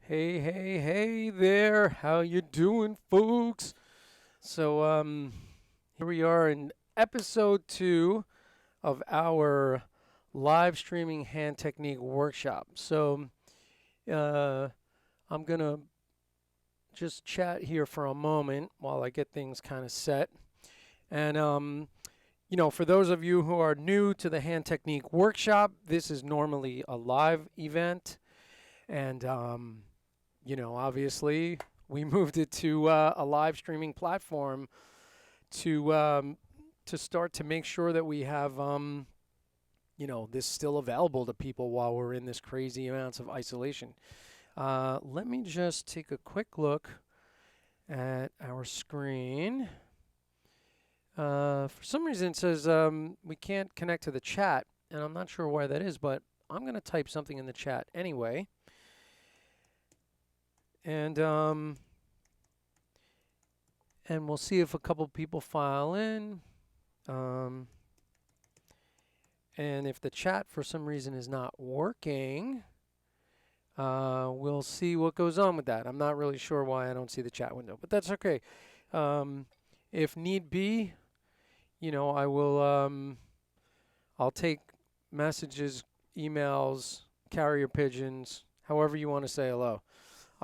Hey, hey, hey there. How you doing, folks? So, here we are in episode 2 of our live streaming hand technique workshop. So, uh, I'm gonna just chat here for a moment while I get things kind of set. And, for those of you who are new to the hand technique workshop, this is normally a live event. And, obviously, we moved it to a live streaming platform to start to make sure that we have this still available to people while we're in this crazy amounts of isolation. Let me just take a quick look at our screen. For some reason, it says we can't connect to the chat, and I'm not sure why that is, but I'm going to type something in the chat anyway. And we'll see if a couple people file in. And if the chat for some reason is not working, we'll see what goes on with that. I'm not really sure why I don't see the chat window, but that's okay. If need be, I will, I'll take messages, emails, carrier pigeons, however you want to say hello.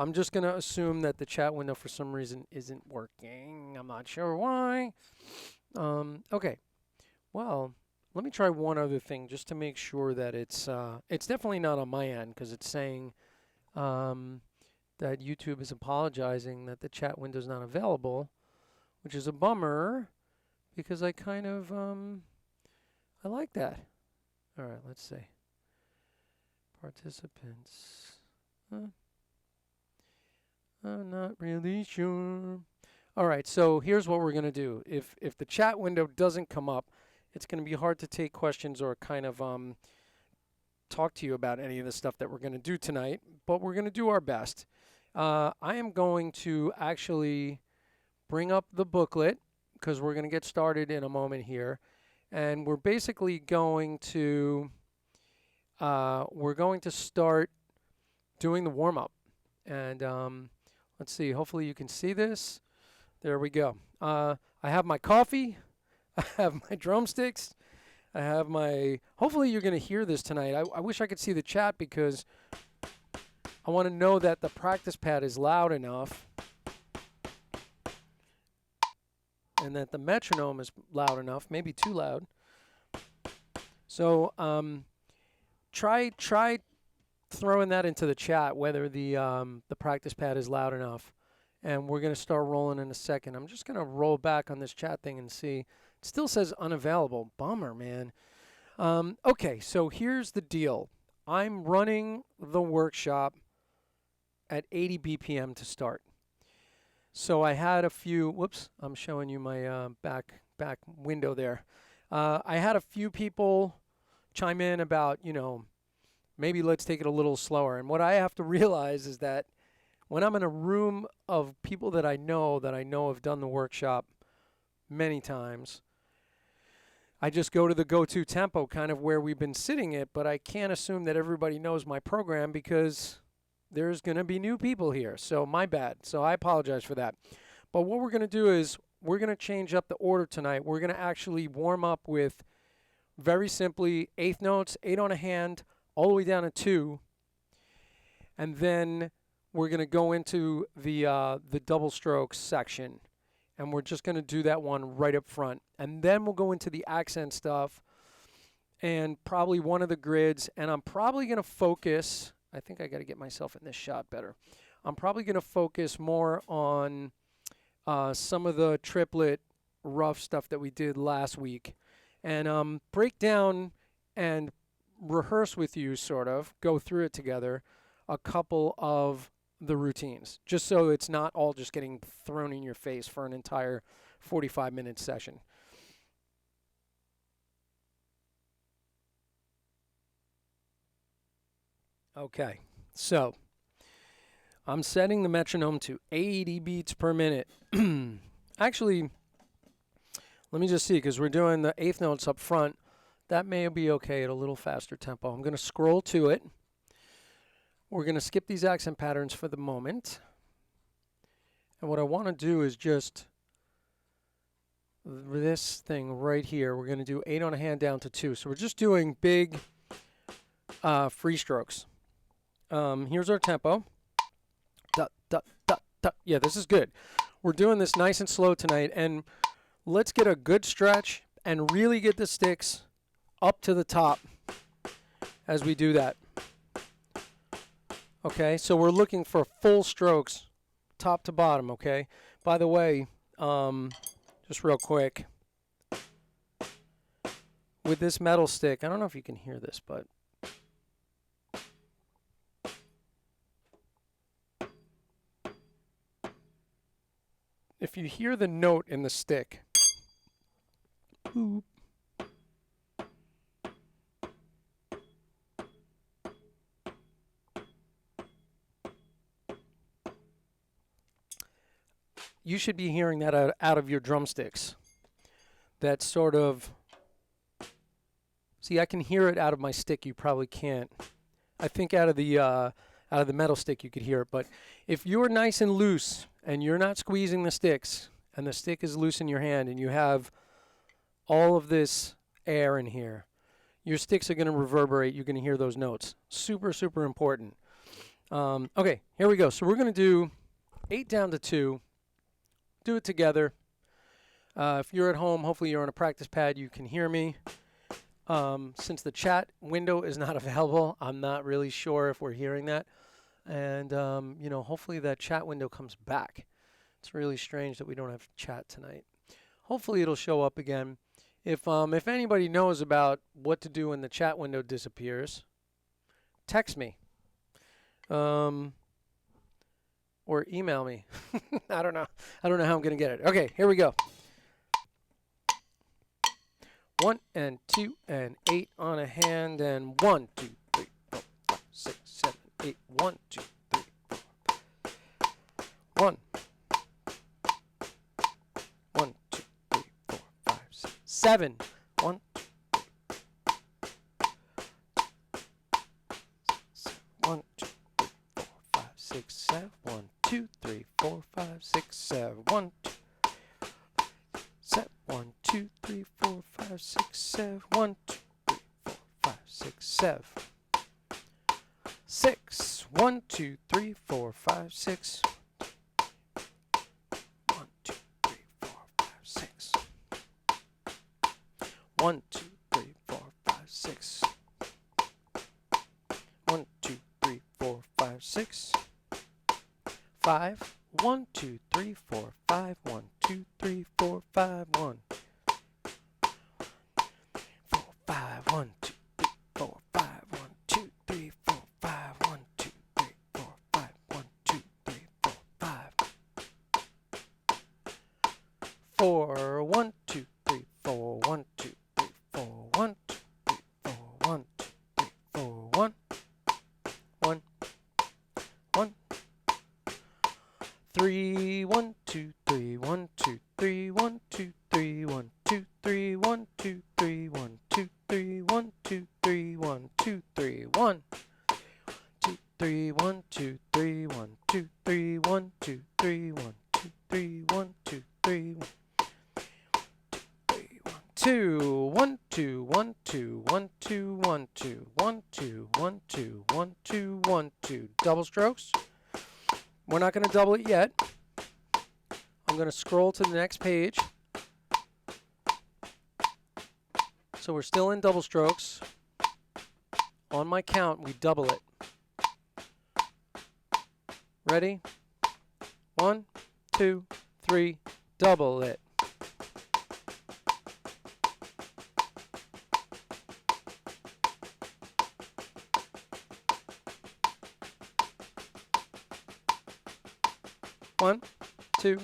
I'm just going to assume that the chat window for some reason isn't working. I'm not sure why. Okay. Well, let me try one other thing just to make sure that it's definitely not on my end because it's saying that YouTube is apologizing that the chat window is not available, which is a bummer because I kind of I like that. All right, let's see. Participants. I'm not really sure. All right, so here's what we're going to do. If the chat window doesn't come up, it's going to be hard to take questions or kind of talk to you about any of the stuff that we're going to do tonight, but we're going to do our best. I am going to actually bring up the booklet because we're going to get started in a moment here, and we're basically going to start doing the warm-up. And let's see, hopefully you can see this. There we go. I have my coffee. I have my drumsticks. I have my, hopefully you're going to hear this tonight. I wish I could see the chat because I want to know that the practice pad is loud enough and that the metronome is loud enough, maybe too loud. So try throwing that into the chat whether the practice pad is loud enough. And we're going to start rolling in a second. I'm just going to roll back on this chat thing and see. It still says unavailable. Bummer, man. Okay, so here's the deal. I'm running the workshop at 80 BPM to start. So I had a few, whoops, I'm showing you my back window there. I had a few people chime in about, maybe let's take it a little slower. And what I have to realize is that when I'm in a room of people that I know have done the workshop many times, I just go to the go-to tempo, kind of where we've been sitting it, but I can't assume that everybody knows my program because there's going to be new people here. So my bad. So I apologize for that. But what we're going to do is we're going to change up the order tonight. We're going to actually warm up with, very simply, eighth notes, 8 on a hand, all the way down to 2. And then we're going to go into the double strokes section. And we're just going to do that one right up front. And then we'll go into the accent stuff and probably one of the grids. And I'm probably going to focus, I think I got to get myself in this shot better. I'm probably going to focus more on some of the triplet rough stuff that we did last week. And break down and rehearse with you, sort of, go through it together, a couple of the routines, just so it's not all just getting thrown in your face for an entire 45-minute session. Okay, so I'm setting the metronome to 80 beats per minute. Actually, let me just see, because we're doing the eighth notes up front. That may be okay at a little faster tempo. I'm going to scroll to it. We're going to skip these accent patterns for the moment. And what I want to do is just this thing right here. We're going to do 8 on a hand down to 2. So we're just doing big free strokes. Here's our tempo. Da, da, da, da. Yeah, this is good. We're doing this nice and slow tonight. And let's get a good stretch and really get the sticks up to the top as we do that. Okay, so we're looking for full strokes, top to bottom, okay? By the way, just real quick, with this metal stick, I don't know if you can hear this, but if you hear the note in the stick, boop, you should be hearing that out of your drumsticks. That sort of, see, I can hear it out of my stick. You probably can't. I think out of the metal stick you could hear it. But if you're nice and loose and you're not squeezing the sticks and the stick is loose in your hand and you have all of this air in here, your sticks are going to reverberate. You're going to hear those notes. Super, super important. Okay, here we go. So we're going to do 8 down to 2. Do it together. If you're at home, hopefully you're on a practice pad, you can hear me. Since the chat window is not available, I'm not really sure if we're hearing that. And, hopefully that chat window comes back. It's really strange that we don't have chat tonight. Hopefully it'll show up again. If anybody knows about what to do when the chat window disappears, text me. Or email me. I don't know how I'm going to get it. Okay, here we go. 1 and 2 and 8 on a hand and 1, 2, 3, 4, 5, 6, 7, 8. 1, 2, 3, 4, 5. 1. 1, 2, 3, 4, 5, 6, 7. 1, 2, 1, 2, 3, 4, 5, 6, 7. 1, 2, 3, 4, 5, 6, 7. 1, 2, 7. 1, 2, 3, 4, 5, 6, 7. 1, 2, 3, 4, 5, 6, 7. 6. 1, 2, 3, 4, 5, 6. 1, 2, 3, 4, 5, 6. 1, 2, 3, 4, 5, 6. 1, 2, 3, 4, 5, 6. 5. 1, 2, 3, 4, 5. 1, 2, 3, 4, 5. 1. 1, 2, 3, 4, 5. 1, 2, 3, 4, 5. 1, 2, 3, 4, 5. 1, 2, 3, 4, 5. 4, 1, 2, 3, 4. 1, 2, 3, 4. 1, 2, 3, 4. 1, 2, 3, 4. 1, 1, 1. 3, 1, 2, 3, 1, 2, 3, 1, 2, 3, 1, 2, 3, 1, 2, 3, 1, 2, 3, 1, 2, 3, 1, 2, 3, 1, 2, 3, 1, 2, 3, 1, 2, 3, 1, 2, 3, 1, 2, 3, 1, 2, 3, 1, 2, 1, 2, 1, 2, 1, 2, 1, 2, 1, 2, 1, 2, 1, 2, 1, 2. Double strokes. We're not going to double it yet. I'm going to scroll to the next page. So we're still in double strokes. On my count, we double it. Ready? 1, 2, 3, double it. One, 2,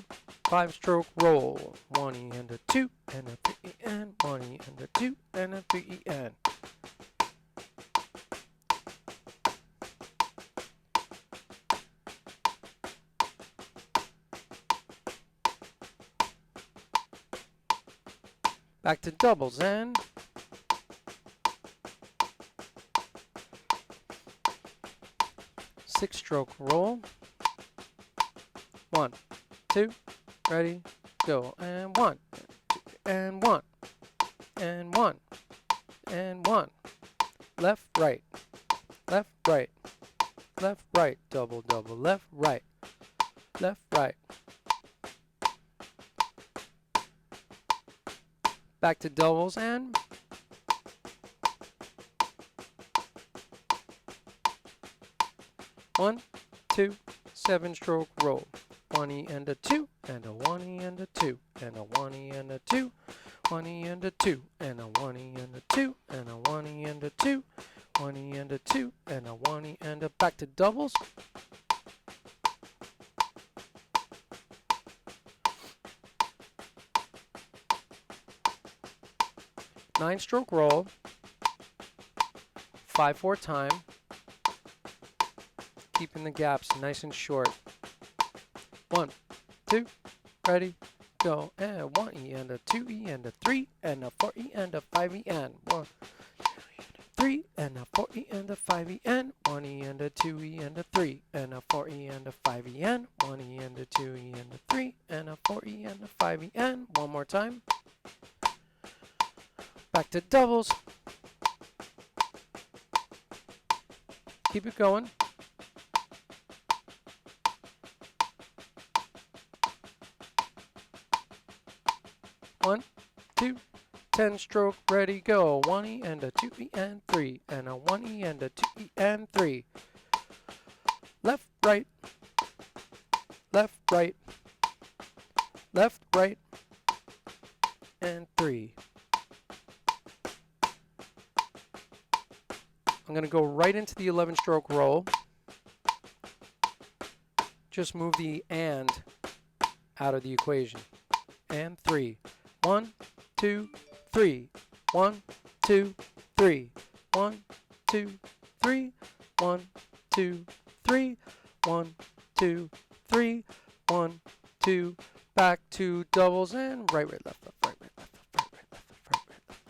5 stroke roll. 1 E and a 2 and a 3 E and 1 E and a 2 and a 3 E and. Back to doubles and 6 stroke roll. 1, 2, ready, go, and 1, 2, and 1, and 1, and 1, left, right, left, right, left, right, double, double, left, right, left, right. Back to doubles and 1, 2, 7 stroke roll. 1 E and a 2 and a 1 E and a 2 and a 1 E and a 2, 1 E and a 2 and a 1 E and a 2 and a 1 E and a 2, 1 E and a 2 and a 1 E and a back to doubles. Nine stroke roll, 5/4 time, keeping the gaps nice and short. 1, 2, ready, go, and 1 E and a 2 E and a 3 and a 4 E and a 5 E and 1, 3 and a 4 E and a 5 E and 1 E and a 2 E and a 3 and a 4 E and a 5 E and 1 E and a 2 E and a 3 and a 4 E and a 5 E and one more time. Back to doubles. Keep it going. One, 2, 10 stroke, ready, go. 1 E and a 2 E and 3 and a 1 E and a 2 E and 3. Left, right, left, right, left, right, and 3. I'm going to go right into the 11 stroke roll. Just move the and out of the equation. And 3. 1, 2, 3. 1, 2, 3. 1, 2, 3. 1, 2, 3. 1, 2, 3. 1, 2. Back to doubles and right, right, left, left, right, right, left, left, right, right, left, left, right, right, left.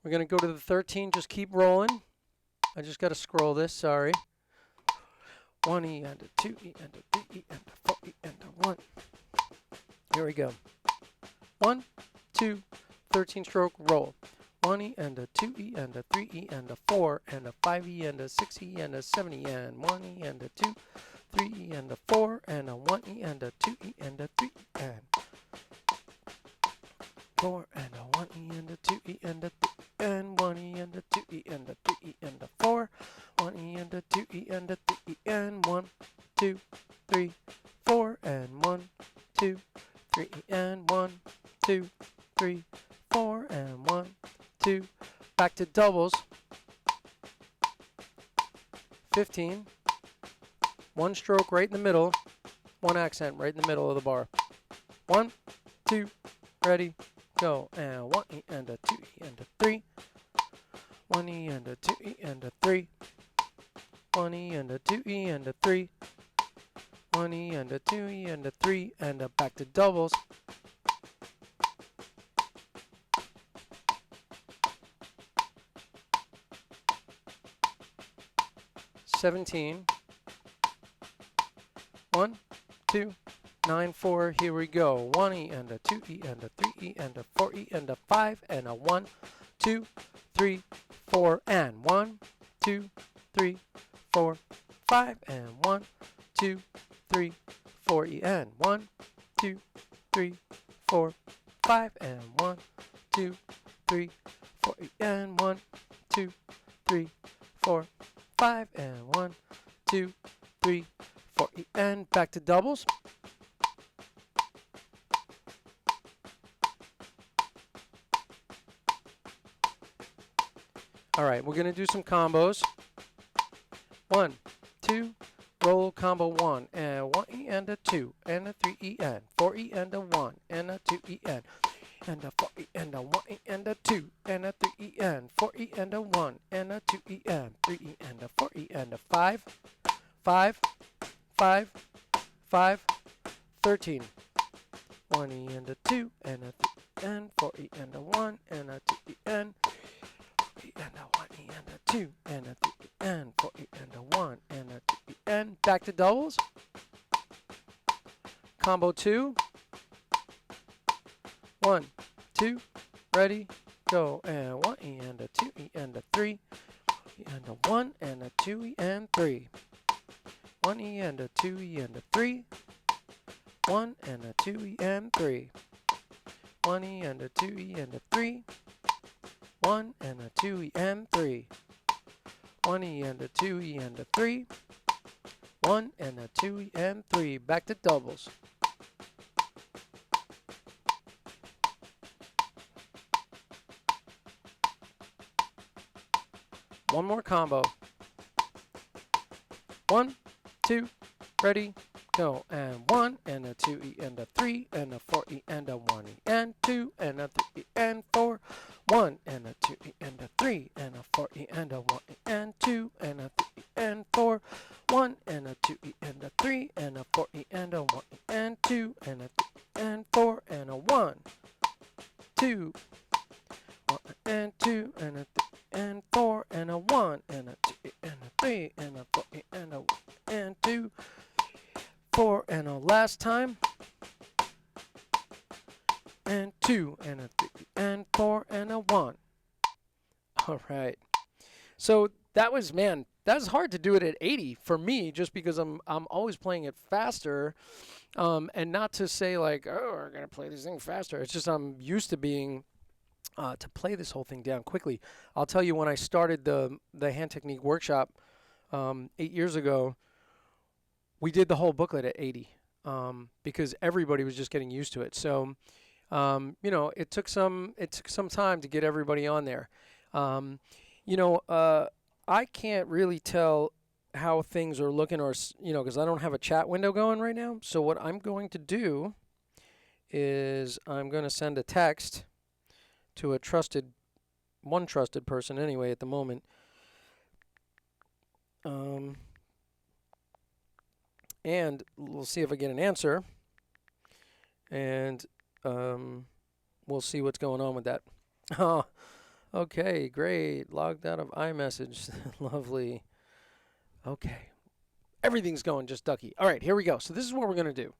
We're going to go to the 13. Just keep rolling. I just got to scroll this, sorry. 1 E and a 2 E and a 3 E and a 4 E and a 1. Here we go. 1, 2, 13 stroke roll. 1 E and a 2 E and a 3 E and a 4 and a 5 E and a 6 E and a 7 E and 1 E and a 2, 3 E and a 4 and a 1 E and a 2 E and a 3 E and 4 and a 1 E and a 2 E and a 3 and 1 E and a 2 E and a 3 E and a 4, 1 E and a 2 E and a 3 E and 1, 2, 3, 4 and 1, 2, 3 E and 1, 2, 3, 4 2, back to doubles, 15, one stroke right in the middle, one accent right in the middle of the bar. 1, 2, ready, go, and 1 E and a 2 E and a 3, 1 E and a 2 E and a 3, 1 E and a 2 E and a 3, 1 E and a 2 E and a 3, and a back to doubles. 17, 1, 2, 9, 4, here we go. 1 E and a 2 E and a 3 E and a 4 E and a 5 and a 1, 2, 3, 4 and 1, 2, 3, 4, 5 and 1, 2, 3, 4 E and 1, 2, 3, 4, 5 and 1, 2, 3, 4 E and 1, 2, 3, 4, 5 and 1, 2, 3, 4 E and back to doubles. All right, we're going to do some combos. 1, 2, roll combo 1, and 1 E and a 2, and a 3 E and 4 E and a 1, and a 2 E and a 4 E and a 1 E and a 2, and a 3 E and 4 E and a 1, and a 2 E and 3 E and a 4 E and a 5, 5, 5, 5, 13. 1 E and a 2, and a 3 and 4 E and a 1, and a 2 E and and a 1 E and a 2 and a 3 E and 4 E and a 1 and a 2 E and back to doubles. Combo 2. 1, 2, ready, go, and 1 E and a 2 E and a 3 E and a 1 and a 2 E and 3. 1 E and a 2 E and a 3. 1 and a 2 E and 3. 1 E and a 2 E and a 3. 1 and a 2 E and 3. 1 E and a 2 E and a 3. 1 and a 2 E and 3. Back to doubles. One more combo. 1, 2, ready, go, and 1 and a 2 E and a 3 and a 4 E and a 1 E and 2 and a 3 E and 4. 1 and a 2 E and a 3 and a 4 E and a 1 E and 2 and a 3 E and 4. 1 and a 2 E and a 3 and a 4 E and a 1 E and 2 and a 3 E and 4 and a 1, 2, 1 and 2 and a 3 and 4 and a 1 and a 2 E and a 3 and a 4 E and a 1 and 2, 4 and a last time, and 2 and a 3 and 4 and a 1. All right. So that was, man, that's hard to do it at 80 for me, just because I'm always playing it faster, and not to say like, oh, we're gonna play this thing faster. It's just I'm used to being to play this whole thing down quickly. I'll tell you, when I started the hand technique workshop 8 years ago, we did the whole booklet at 80 because everybody was just getting used to it. So you know, it took some time to get everybody on there. You know, I can't really tell how things are looking, or you know, because I don't have a chat window going right now. So what I'm going to do is I'm going to send a text to a one trusted person anyway at the moment. And we'll see if I get an answer. And we'll see what's going on with that. Oh, okay, great. Logged out of iMessage. Lovely. Okay. Everything's going just ducky. All right, here we go. So this is what we're going to do.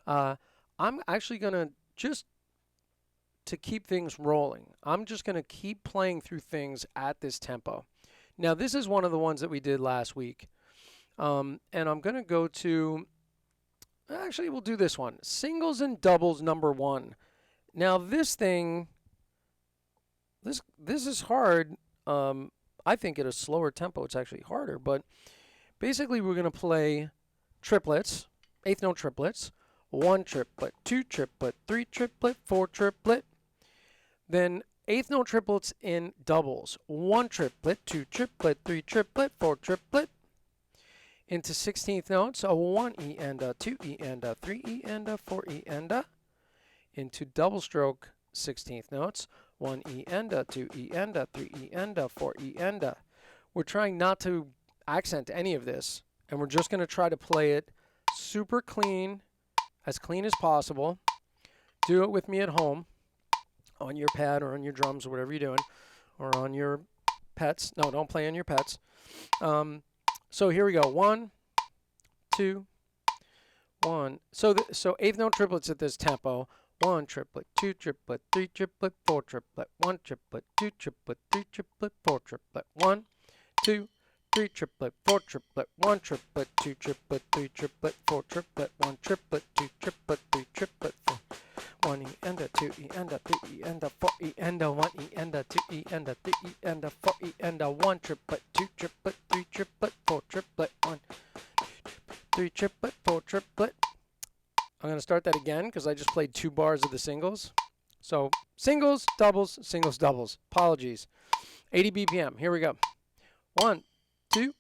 I'm actually going to, just to keep things rolling, I'm just going to keep playing through things at this tempo. Now, this is one of the ones that we did last week. And I'm going to go to, actually, we'll do this one. Singles and doubles number 1. Now, this thing, this is hard. I think at a slower tempo, it's actually harder. But basically, we're going to play triplets, eighth note triplets, 1 triplet, 2 triplet, 3 triplet, 4 triplet. Then eighth note triplets in doubles. 1 triplet, 2 triplet, 3 triplet, 4 triplet. Into 16th notes, a 1 E and a 2 E and a 3 E and a 4 E and a. Into double stroke 16th notes, 1 E and a 2 E and a 3 E and a 4 E and a. We're trying not to accent any of this, and we're just going to try to play it super clean, as clean as possible. Do it with me at home, on your pad or on your drums or whatever you're doing, or on your pets. No, don't play on your pets. So here we go. 1, 2, 1. So eighth note triplets at this tempo. 1 triplet, 2 triplet, 3 triplet, 4 triplet, 1 triplet, 2 triplet, 3 triplet, 4 triplet, 1, 2, 3 triplet, 4 triplet, 1 triplet, 2 triplet, 3 triplet, 4 triplet, 1 triplet, 2 triplet, 3 triplet, 4. 1 E and a 2 E and a 3 E and a 4 E and a 1 E and a 2 E and a 3 E and a 4 E and a 1 triplet, 2 triplet, 3 triplet, 4 triplet, 1, 3 triplet, 4 triplet. I'm going to start that again because I just played 2 bars of the singles. So singles, doubles, singles, doubles. Apologies. 80 BPM. Here we go. 1, 2,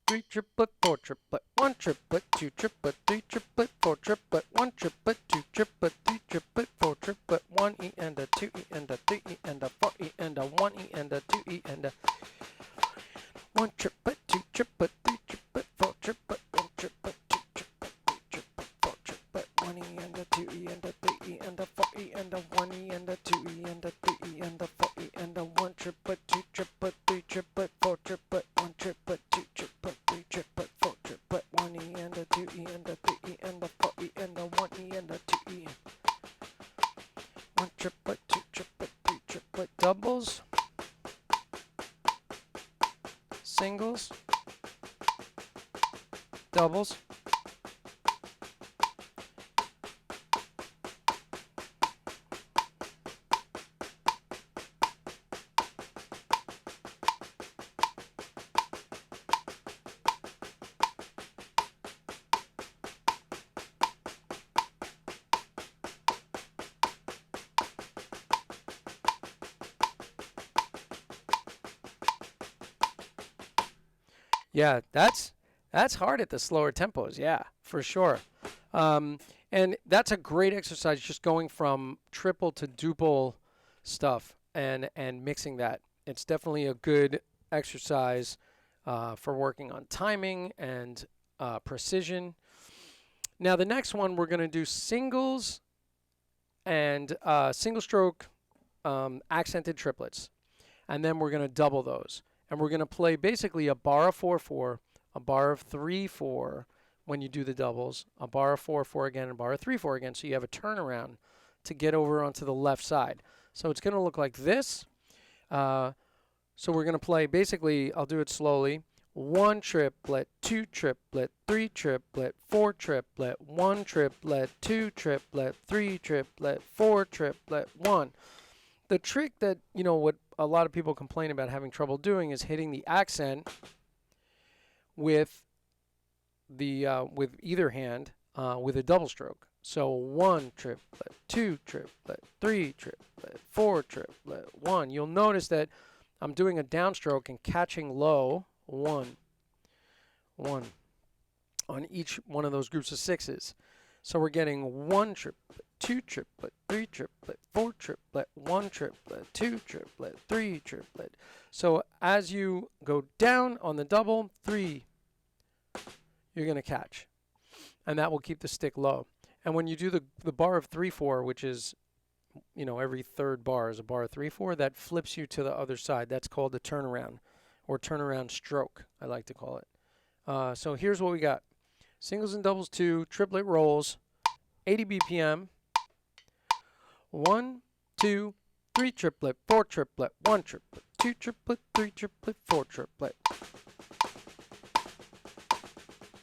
3 triplet, 4 triplet, 1 triplet, 2 triplet, 3 triplet, 4 triplet, 1 triplet, 2 triplet, 3 triplet, 4 triplet, 1 E and a 2 E and a 3 E and a 4 E and a 1 E and a 2 E and a 1 triplet, 2 triplet, 3 triplet, 4 triplet, 1 triplet, 2 triplet, 3 triplet, 4 triplet, 1 E and a 2 E and a 3 E and a 4 E and a 1 E and a 2 E and a 3 E and a 4 E and a 1 triplet, 2 triplet, 3 triplet, 4 triplet, 1 triplet, 2 triplet, 3 triplet, 4 triplet, 1 E and a 2 E and a 3 E and a 4 E and a 1 E and a 2 E. 1 triplet, 2 triplet, 3 triplet, doubles, singles, doubles. Yeah, that's hard at the slower tempos. Yeah, for sure. And that's a great exercise, just going from triple to duple stuff and mixing that. It's definitely a good exercise for working on timing and precision. Now the next one, we're going to do singles and single stroke accented triplets, and then we're going to double those. And we're going to play basically a bar of 4/4, a bar of 3/4 when you do the doubles, a bar of 4/4 again, and a bar of 3/4 again. So you have a turnaround to get over onto the left side. So it's going to look like this. So we're going to play basically, I'll do it slowly. 1 triplet, 2 triplet, 3 triplet, 4 triplet, 1 triplet, 2 triplet, 3 triplet, 4 triplet, 1. The trick that, what a lot of people complain about having trouble doing is hitting the accent with with either hand with a double stroke. So 1 triplet, 2 triplet, 3 triplet, 4 triplet, 1. You'll notice that I'm doing a downstroke and catching low 1, 1 on each one of those groups of sixes. So we're getting 1 triplet, 2 triplet, 3 triplet, 4 triplet, 1 triplet, 2 triplet, 3 triplet. So as you go down on the double, 3, you're going to catch. And that will keep the stick low. And when you do the bar of 3/4, which is, every third bar is a bar of 3/4, that flips you to the other side. That's called the turnaround, or turnaround stroke, I like to call it. So here's what we got. Singles and doubles 2, triplet rolls, 80 BPM, 1, 2, 3 triplet, 4 triplet, 1 triplet, 2 triplet, 3 triplet, 4 triplet,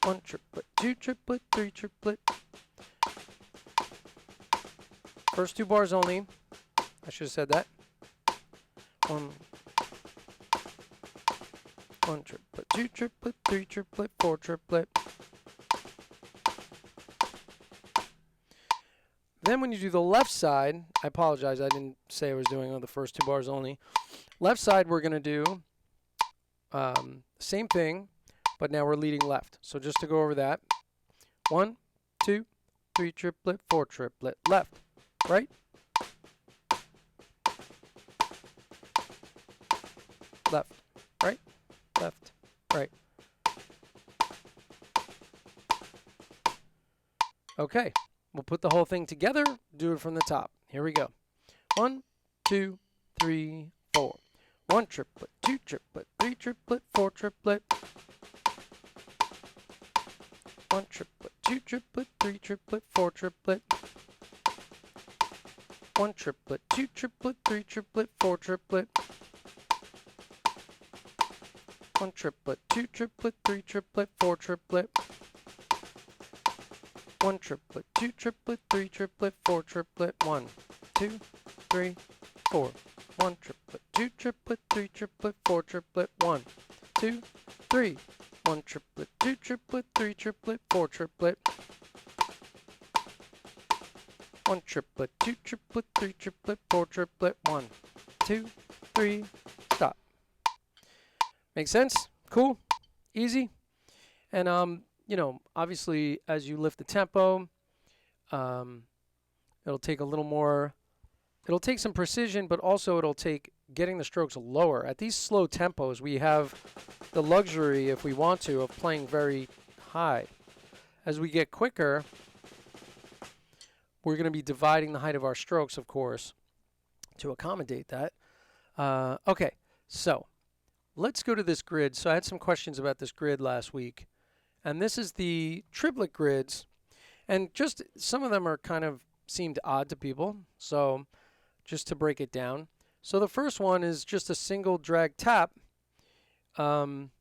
1 triplet, 2 triplet, 3 triplet. First 2 bars only. I should have said that. 1 triplet, 2 triplet, 3 triplet, 4 triplet. Then when you do the left side, I apologize, I didn't say I was doing on the first 2 bars only. Left side, we're going to do same thing, but now we're leading left. So just to go over that, 1, 2, 3 triplet, 4 triplet, left, right, left, right, left, right. Okay, we'll put the whole thing together, do it from the top. Here we go. 1, 2, 3, 4. 1 triplet, 2 triplet, 3 triplet, 4 triplet. 1 triplet, 2 triplet, 3 triplet, 4 triplet. 1 triplet, 2 triplet, 3 triplet, 4 triplet. 1 triplet, 2 triplet, 3 triplet, 4 triplet. 1 triplet, 2 triplet, 3 triplet, 4 triplet. 1, 2, 3, 4. 1 triplet, 2 triplet, 3 triplet, 4 triplet. 1, 2, 3. 1 triplet, 2 triplet, 3 triplet, 4 triplet. 1 triplet, 2 triplet, 3 triplet, 4 triplet. 1, 2, 3, stop. Make sense? Cool? Easy? And you know, obviously as you lift the tempo, it'll take a little more, it'll take some precision, but also it'll take getting the strokes lower. At these slow tempos, we have the luxury, if we want to, of playing very high. As we get quicker, we're going to be dividing the height of our strokes, of course, to accommodate that. Okay, so let's go to this grid. So I had some questions about this grid last week. And this is the triplet grids. And just some of them are kind of seemed odd to people. So just to break it down. So the first one is just a single drag tap. And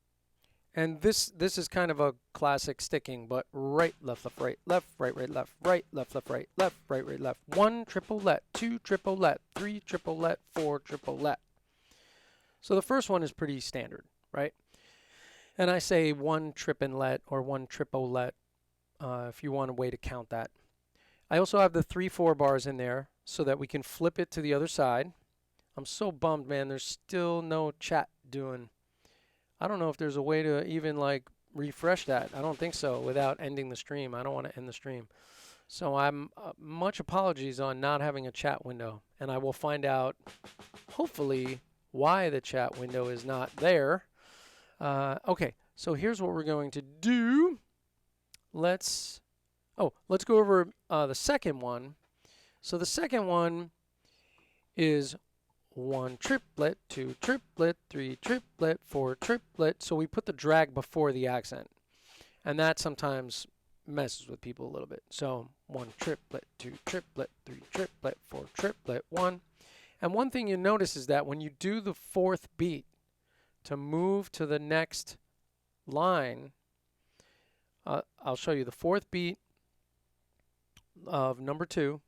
this is kind of a classic sticking, but right, left, right, left, right, left, right, left, right, left, right, left. 1 triplet, 2 triplet, 3 triplet, 4 triplet. So the first one is pretty standard, right? And I say 1 triplet or 1 triplet if you want a way to count that. I also have the 3/4 bars in there so that we can flip it to the other side. I'm so bummed, man. There's still no chat doing. I don't know if there's a way to even like refresh that. I don't think so without ending the stream. I don't want to end the stream. So I'm much apologies on not having a chat window. And I will find out, hopefully, why the chat window is not there. Okay, so here's what we're going to do. Let's go over the second one. So the second one is 1 triplet, 2 triplet, 3 triplet, 4 triplet. So we put the drag before the accent. And that sometimes messes with people a little bit. So 1 triplet, 2 triplet, 3 triplet, 4 triplet, 1. And one thing you notice is that when you do the 4th beat, to move to the next line, I'll show you the 4th beat of number 2.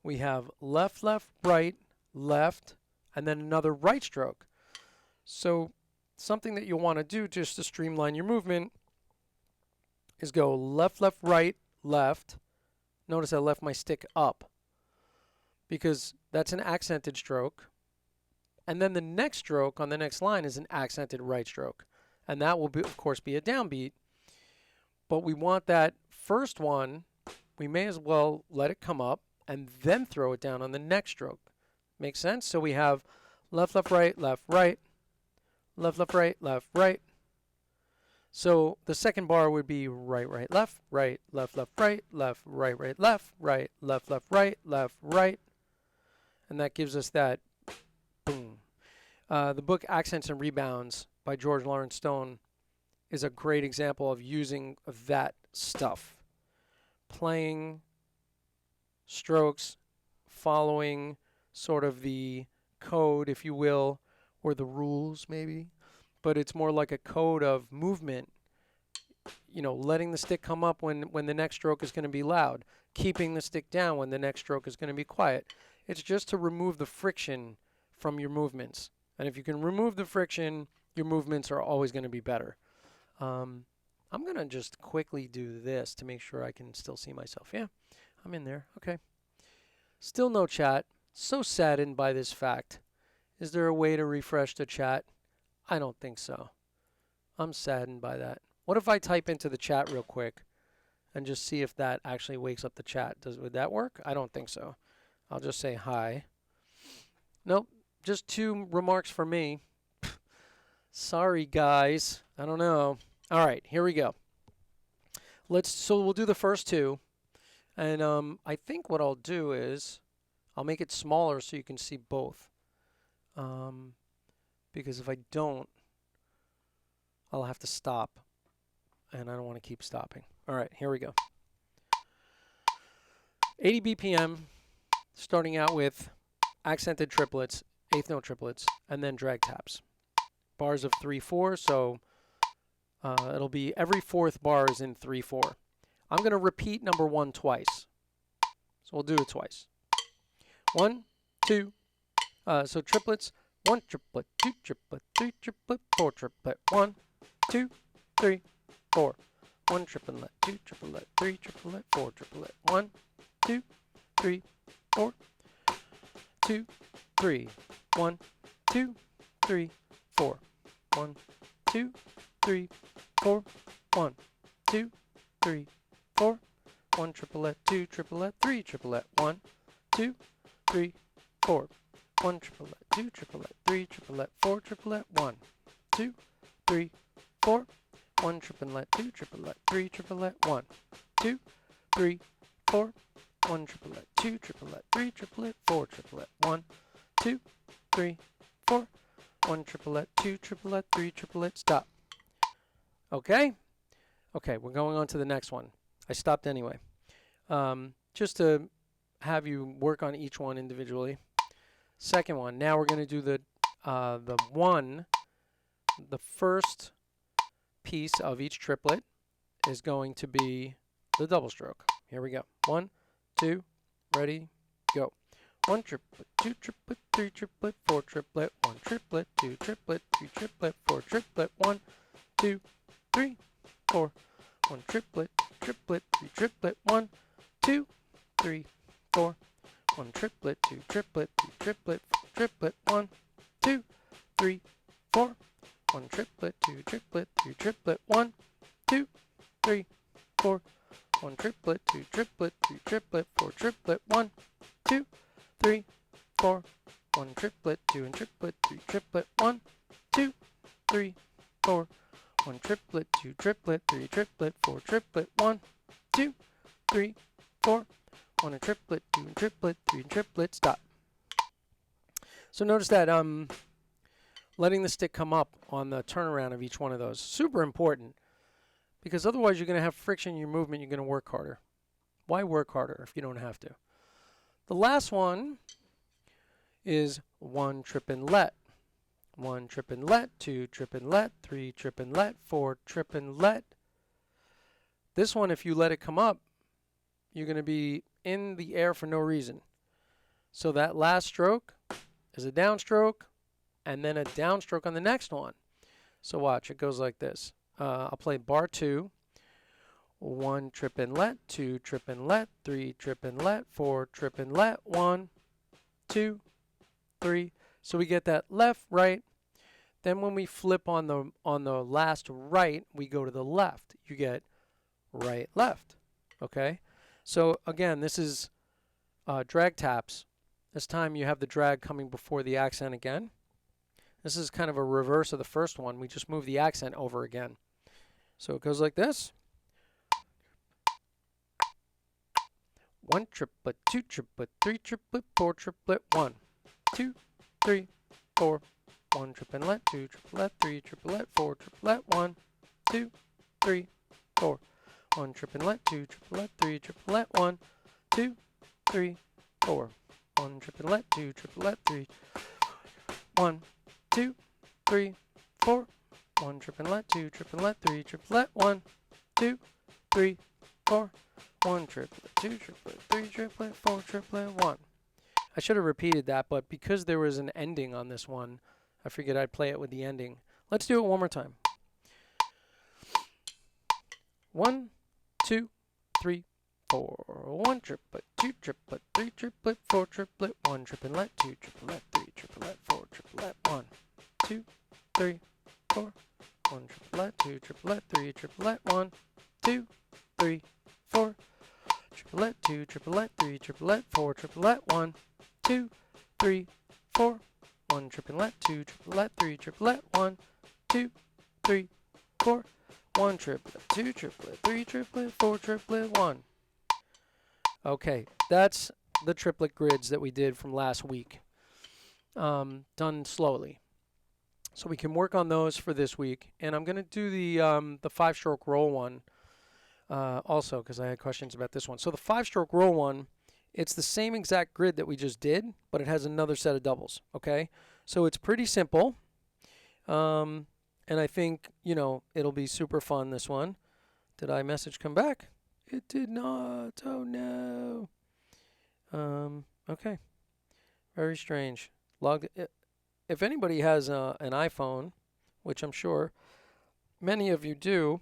We have left, left, right, left, and then another right stroke. So something that you'll want to do just to streamline your movement is go left, left, right, left. Notice I left my stick up because that's an accented stroke. And then the next stroke on the next line is an accented right stroke. And that will, of course, be a downbeat. But we want that first one, we may as well let it come up and then throw it down on the next stroke. Make sense? So we have left, left, right, left, right, left, left, right, left, right. So the second bar would be right, right, left, right, left, left, right, left, right, right, left, right, left, left, right, left, right. And that gives us that boom. The book Accents and Rebounds by George Lawrence Stone is a great example of using that stuff. Playing strokes, following sort of the code, if you will, or the rules maybe, but it's more like a code of movement. You know, letting the stick come up when the next stroke is going to be loud, keeping the stick down when the next stroke is going to be quiet. It's just to remove the friction from your movements. And if you can remove the friction, your movements are always going to be better. I'm going to just quickly do this to make sure I can still see myself. Yeah, I'm in there. Okay. Still no chat. So saddened by this fact. Is there a way to refresh the chat? I don't think so. I'm saddened by that. What if I type into the chat real quick and just see if that actually wakes up the chat? Would that work? I don't think so. I'll just say hi. Nope, just 2 remarks for me. Sorry, guys. I don't know. All right, here we go. So we'll do the first 2. And I think what I'll do is I'll make it smaller so you can see both. Because if I don't, I'll have to stop. And I don't want to keep stopping. All right, here we go. 80 BPM, starting out with accented triplets, 8th note triplets, and then drag taps. Bars of 3/4, so it'll be every 4th bar is in 3/4. I'm going to repeat number 1 twice. So we'll do it twice. 1, 2, so triplets, 1 triplet, 2 triplet, 3 triplet, 4 triplet, 1, 2, 3, 4. 1 triplet, 2 triplet, 3 triplet, 4 triplet, 1, 2, 3, 4, 2, 3, 1, 2, 3, 4, 1, 2, 3, 4, 1, 2, 3, 4, 1 triplet, 2 triplet, 3 triplet, 1, 2, 3, 4, 1 triplet, 2 triplet, 3 triplet, 4 triplet, 1, 2, 3, 4, 1 triplet, 2 triplet, 3 triplet, 1, 2, 3, 4, 1 triplet, 2 triplet, 3 triplet, 4 triplet, 1, 2, 3, 4, 1 triplet, 2 triplet, 3 triplet, stop. Okay? Okay, we're going on to the next one. I stopped anyway. Just to have you work on each one individually. Second one, now we're going to do the first piece of each triplet is going to be the double stroke. Here we go. 1, 2, ready, go. 1 triplet, 2 triplet, 3 triplet, 4 triplet, 1 triplet, 2 triplet, 3 triplet, 4 triplet, 1, 2, 3, 4, 1 triplet, triplet, 3 triplet, 1, 2, 3, 4, 1 triplet, 2 triplet, 3 triplet, 4 triplet, 1, 2, 3, 4, 1 triplet, 2 triplet, 3 triplet, 1, 2, 3, 4, 1 triplet, 2 triplet, 3 triplet, 4 triplet, 1, 2, 3, 4, 1 triplet, 2 and triplet, 3 triplet, 1, 2, 3, 4, 1 triplet, 2 triplet, 3 triplet, 4 triplet, 1, 2, 3, 4, 1 and triplet, 2 and triplet, 3 and triplet, stop. So notice that letting the stick come up on the turnaround of each one of those, super important, because otherwise you're going to have friction in your movement, you're going to work harder. Why work harder if you don't have to? The last one is 1 trip and let. 1 trip and let, 2 trip and let, 3 trip and let, 4 trip and let. This one, if you let it come up, you're going to be in the air for no reason. So that last stroke is a downstroke, and then a downstroke on the next one. So watch, it goes like this. I'll play bar 2. 1 trip and let, 2 trip and let, 3 trip and let, 4 trip and let, 1, 2, 3. So we get that left, right. Then when we flip on the last right, we go to the left. You get right, left. Okay? So again, this is drag taps. This time you have the drag coming before the accent again. This is kind of a reverse of the first one. We just move the accent over again. So it goes like this. 1 triplet, 2 triplet, 3 triplet, 4 triplet, 1, 2, 3, 4, 1 triplet, 2 triplet, 3 triplet, 4 triplet, 1, 2, 3, 4, 1 triplet, 2 triplet, 3 triplet, 1, 2, 3, 4, 1 triplet, 2 triplet, 3, 1, 2, 3, 4, 1 triplet, 2 triplet, 3 triplet, 1, 2, 3, 4, 1 triplet, 2 triplet, 3 triplet, 4 triplet, 1. I should have repeated that, but because there was an ending on this one, I figured I'd play it with the ending. Let's do it one more time. 1, 2, 3, 4, 1 triplet, 2 triplet, 3 triplet, 4 triplet, 1 triplet, 2 triplet, 3 triplet, 4 triplet, 1, 2, 3, 4, 1 triplet, 2 triplet, 3 triplet, 1, 2, 3, 4, triplet, 2 triplet, 3 triplet, 4 triplet, 1, 2, 3, 4, 1 triplet, 2 triplet, 3 triplet, 1, 2, 3, 4, 1 triplet, 2 triplet, 3 triplet, 4 triplet, 1. Okay, that's the triplet grids that we did from last week, done slowly. So we can work on those for this week, and I'm going to do the 5-stroke roll one also because I had questions about this one. So the 5-stroke roll one, it's the same exact grid that we just did, but it has another set of doubles. Okay, so it's pretty simple, and I think it'll be super fun. This one. Did iMessage come back? It did not. Oh no. Okay. Very strange. If anybody has an iPhone, which I'm sure many of you do,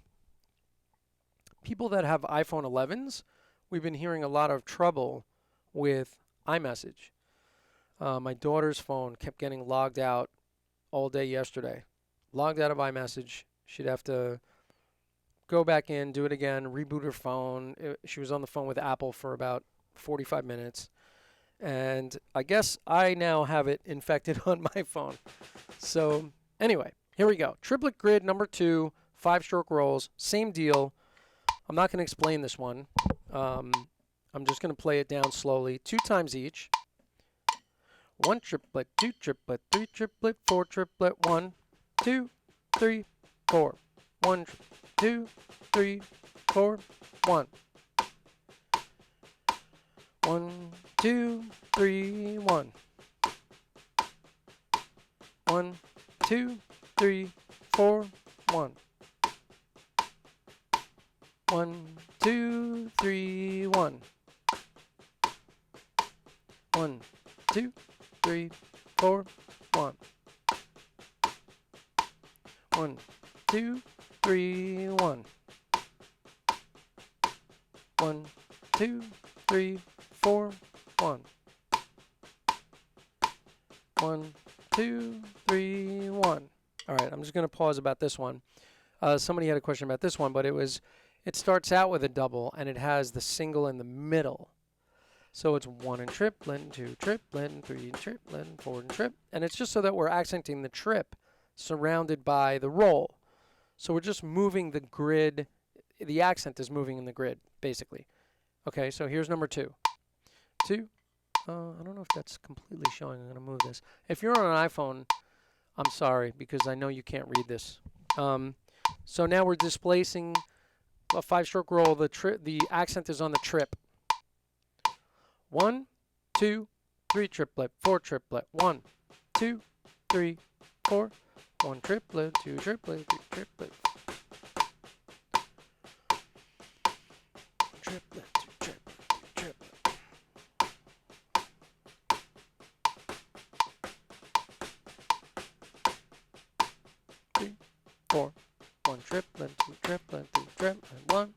people that have iPhone 11s, we've been hearing a lot of trouble with iMessage. My daughter's phone kept getting logged out all day yesterday. Logged out of iMessage. She'd have to go back in, do it again, reboot her phone. She was on the phone with Apple for about 45 minutes. And I guess I now have it infected on my phone. So anyway, here we go. Triplet grid number 2, 5-stroke rolls, same deal. I'm not going to explain this one. I'm just going to play it down slowly, 2 times each. 1 triplet, 2 triplet, 3 triplet, 4 triplet, 1, 2, 3, 4. 1, 2, 3, 4, 1. 1, 2, 3, 1. 1, 2, 3, 4, 1. 1, 2, 3, 1. 1, 2, 3, 4, 1. 1, 2, 3, 1. 1, 2, 3, 4, 1. 1, 2, 3, 1. All right, I'm just going to pause about this one. Somebody had a question about this one, but it starts out with a double and it has the single in the middle. So it's 1 in triplet, 2 triplet, 3 triplet, 4 in trip, and it's just so that we're accenting the trip surrounded by the roll. So we're just moving the grid. The accent is moving in the grid, basically. Okay, so here's number 2. 2. I don't know if that's completely showing. I'm going to move this. If you're on an iPhone, I'm sorry, because I know you can't read this. So now we're displacing a 5-stroke roll. The accent is on the trip. 1, 2, 3 triplet, 4 triplet, 1, 2, 3, 4, 1 triplet, 2 triplet, 3 triplet, triplet, 2 triplet, 3 triplet. 3, 4, 1 triplet, 2 triplet, 3 triplet, 1,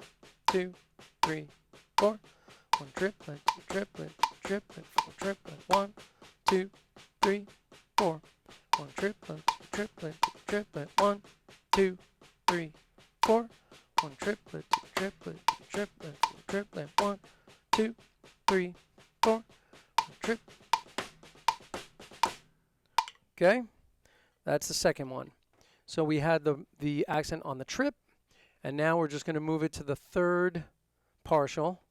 2, 3, 4. 1 triplet, 2 triplet, 3 triplet, 4 triplet, 1, 2, 3, 4. 1 triplet, 2 triplet, 3 triplet, 1, 2, 3, 4. 1 triplet, 2 triplet, 3 triplet, 4 triplet, 1, 2, 3, 4. 1 triplet. Okay, that's the second one. So we had the accent on the trip, and now we're just going to move it to the third partial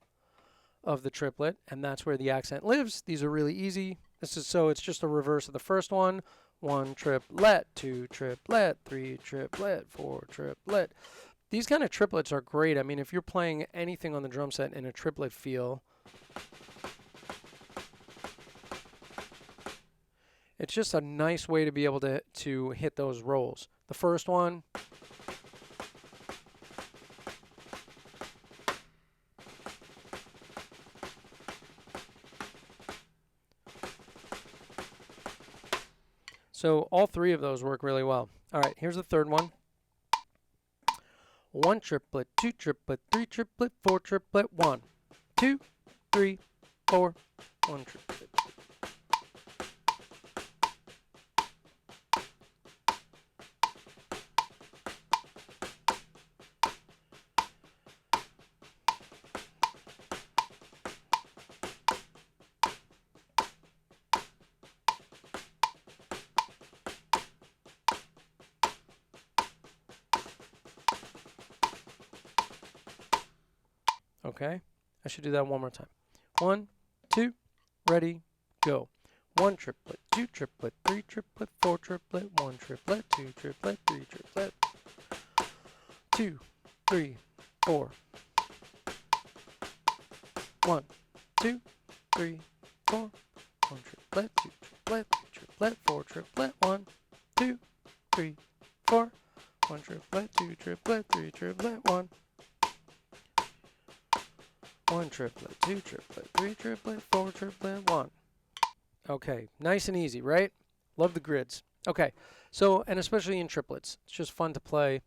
of the triplet, and that's where the accent lives. These are really easy. It's just a reverse of the first one. 1 triplet, 2 triplet, 3 triplet, 4 triplet. These kind of triplets are great. I mean, if you're playing anything on the drum set in a triplet feel, it's just a nice way to be able to hit those rolls. The first one, so all 3 of those work really well. All right, here's the third one. 1 triplet, 2 triplet, 3 triplet, 4 triplet, 1, 2, 3, 4, 1 triplet. Okay, I should do that one more time. 1, 2, ready, go. 1 triplet, 2 triplet, 3 triplet, 4 triplet, 1 triplet, 2 triplet, 3 triplet, 2, 3, 4. 1, 2, 3, 4. 1 triplet, 2 triplet, 3 triplet, 4 triplet, 1, 2, 3, 4. 1 triplet, 2 triplet, 3 triplet, 1. 1 triplet, 2 triplet, 3 triplet, 4 triplet, 1. Okay, nice and easy, right? Love the grids. Okay, so, and especially in triplets, it's just fun to play.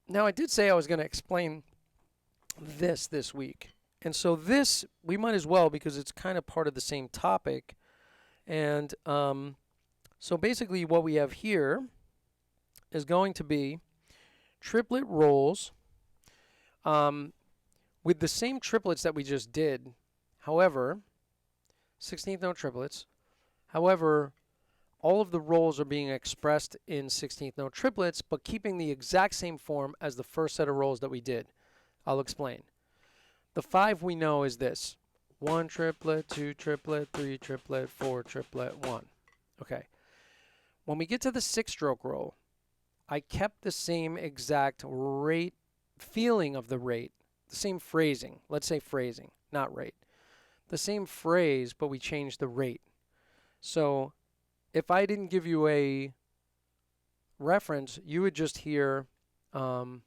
Now, I did say I was going to explain this week. And so this, we might as well because it's kind of part of the same topic. And so basically what we have here is going to be triplet rolls with the same triplets that we just did. However, 16th note triplets. However, all of the rolls are being expressed in 16th note triplets, but keeping the exact same form as the first set of rolls that we did. I'll explain. The 5 we know is this. 1 triplet, 2 triplet, 3 triplet, 4 triplet, 1. Okay. When we get to the 6-stroke roll, I kept the same exact rate, feeling of the rate, the same phrasing. Let's say phrasing, not rate. The same phrase, but we changed the rate. So if I didn't give you a reference, you would just hear and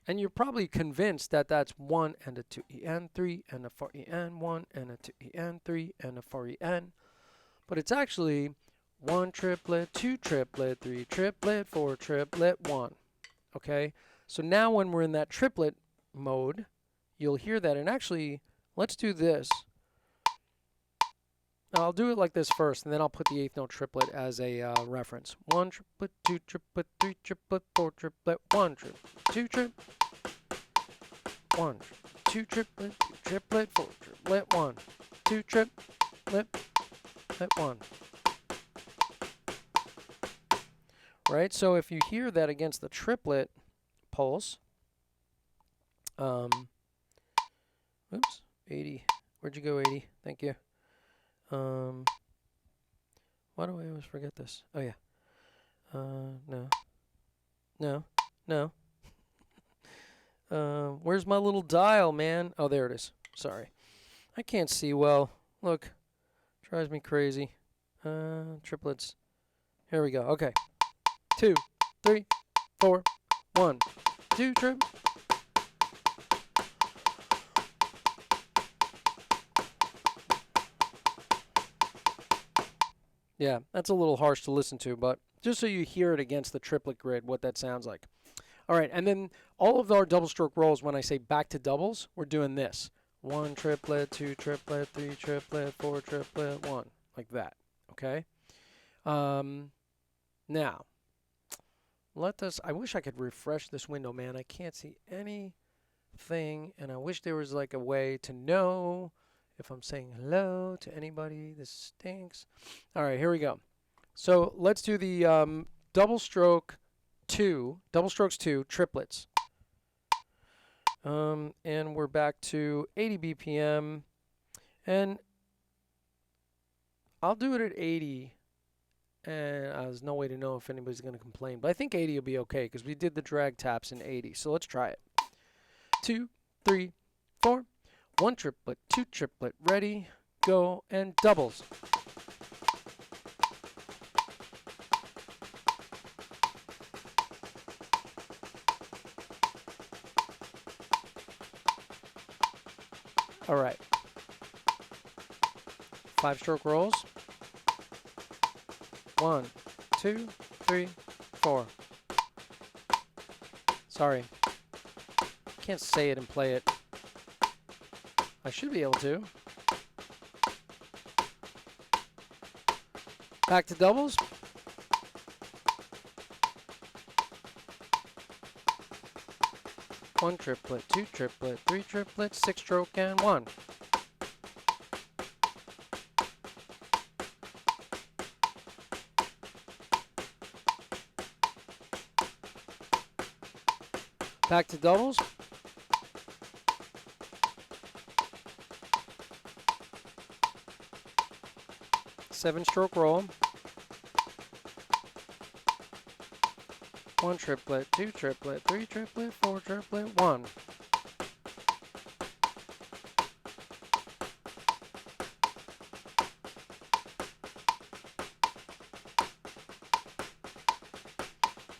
you're probably convinced that that's 1 and a 2en, 3 and a 4en, 1 and a 2en, 3 and a 4en. But it's actually 1 triplet, 2 triplet, 3 triplet, 4 triplet, 1. Okay? So now when we're in that triplet mode, you'll hear that. And actually, let's do this. Now, I'll do it like this first, and then I'll put the 8th note triplet as a reference. 1 triplet, 2 triplet, 3 triplet, 4 triplet, 1 triplet, 2 triplet, 1 2 triplet, 2 triplet, 4 triplet, 1 2 triplet, 1. Right? So if you hear that against the triplet pulse, oops, 80. Where'd you go, 80? Thank you. Why do I always forget this? Oh, yeah. No. Where's my little dial, man? Oh, there it is. Sorry. I can't see well. Look. Drives me crazy. Triplets. Here we go. Okay. 2, 3, 4, 1, 2 trip. Yeah, that's a little harsh to listen to, but just so you hear it against the triplet grid, what that sounds like. All right, and then all of our double stroke rolls, when I say back to doubles, we're doing this. 1 triplet, 2 triplet, 3 triplet, 4 triplet, 1. Like that, okay? Now, I wish I could refresh this window, man. I can't see anything, and I wish there was like a way to know if I'm saying hello to anybody. This stinks. All right, here we go. So let's do the double strokes 2 triplets. And we're back to 80 BPM. And I'll do it at 80. And there's no way to know if anybody's going to complain. But I think 80 will be okay because we did the drag taps in 80. So let's try it. 2, 3, 4. 1 triplet, 2 triplet, ready, go, and doubles. All right. 5-stroke rolls. 1, 2, 3, 4. Sorry. Can't say it and play it. I should be able to. Back to doubles. One triplet, two triplet, three triplet, six stroke, and one. Back to doubles. Seven stroke roll. One triplet, two triplet, three triplet, four triplet, one.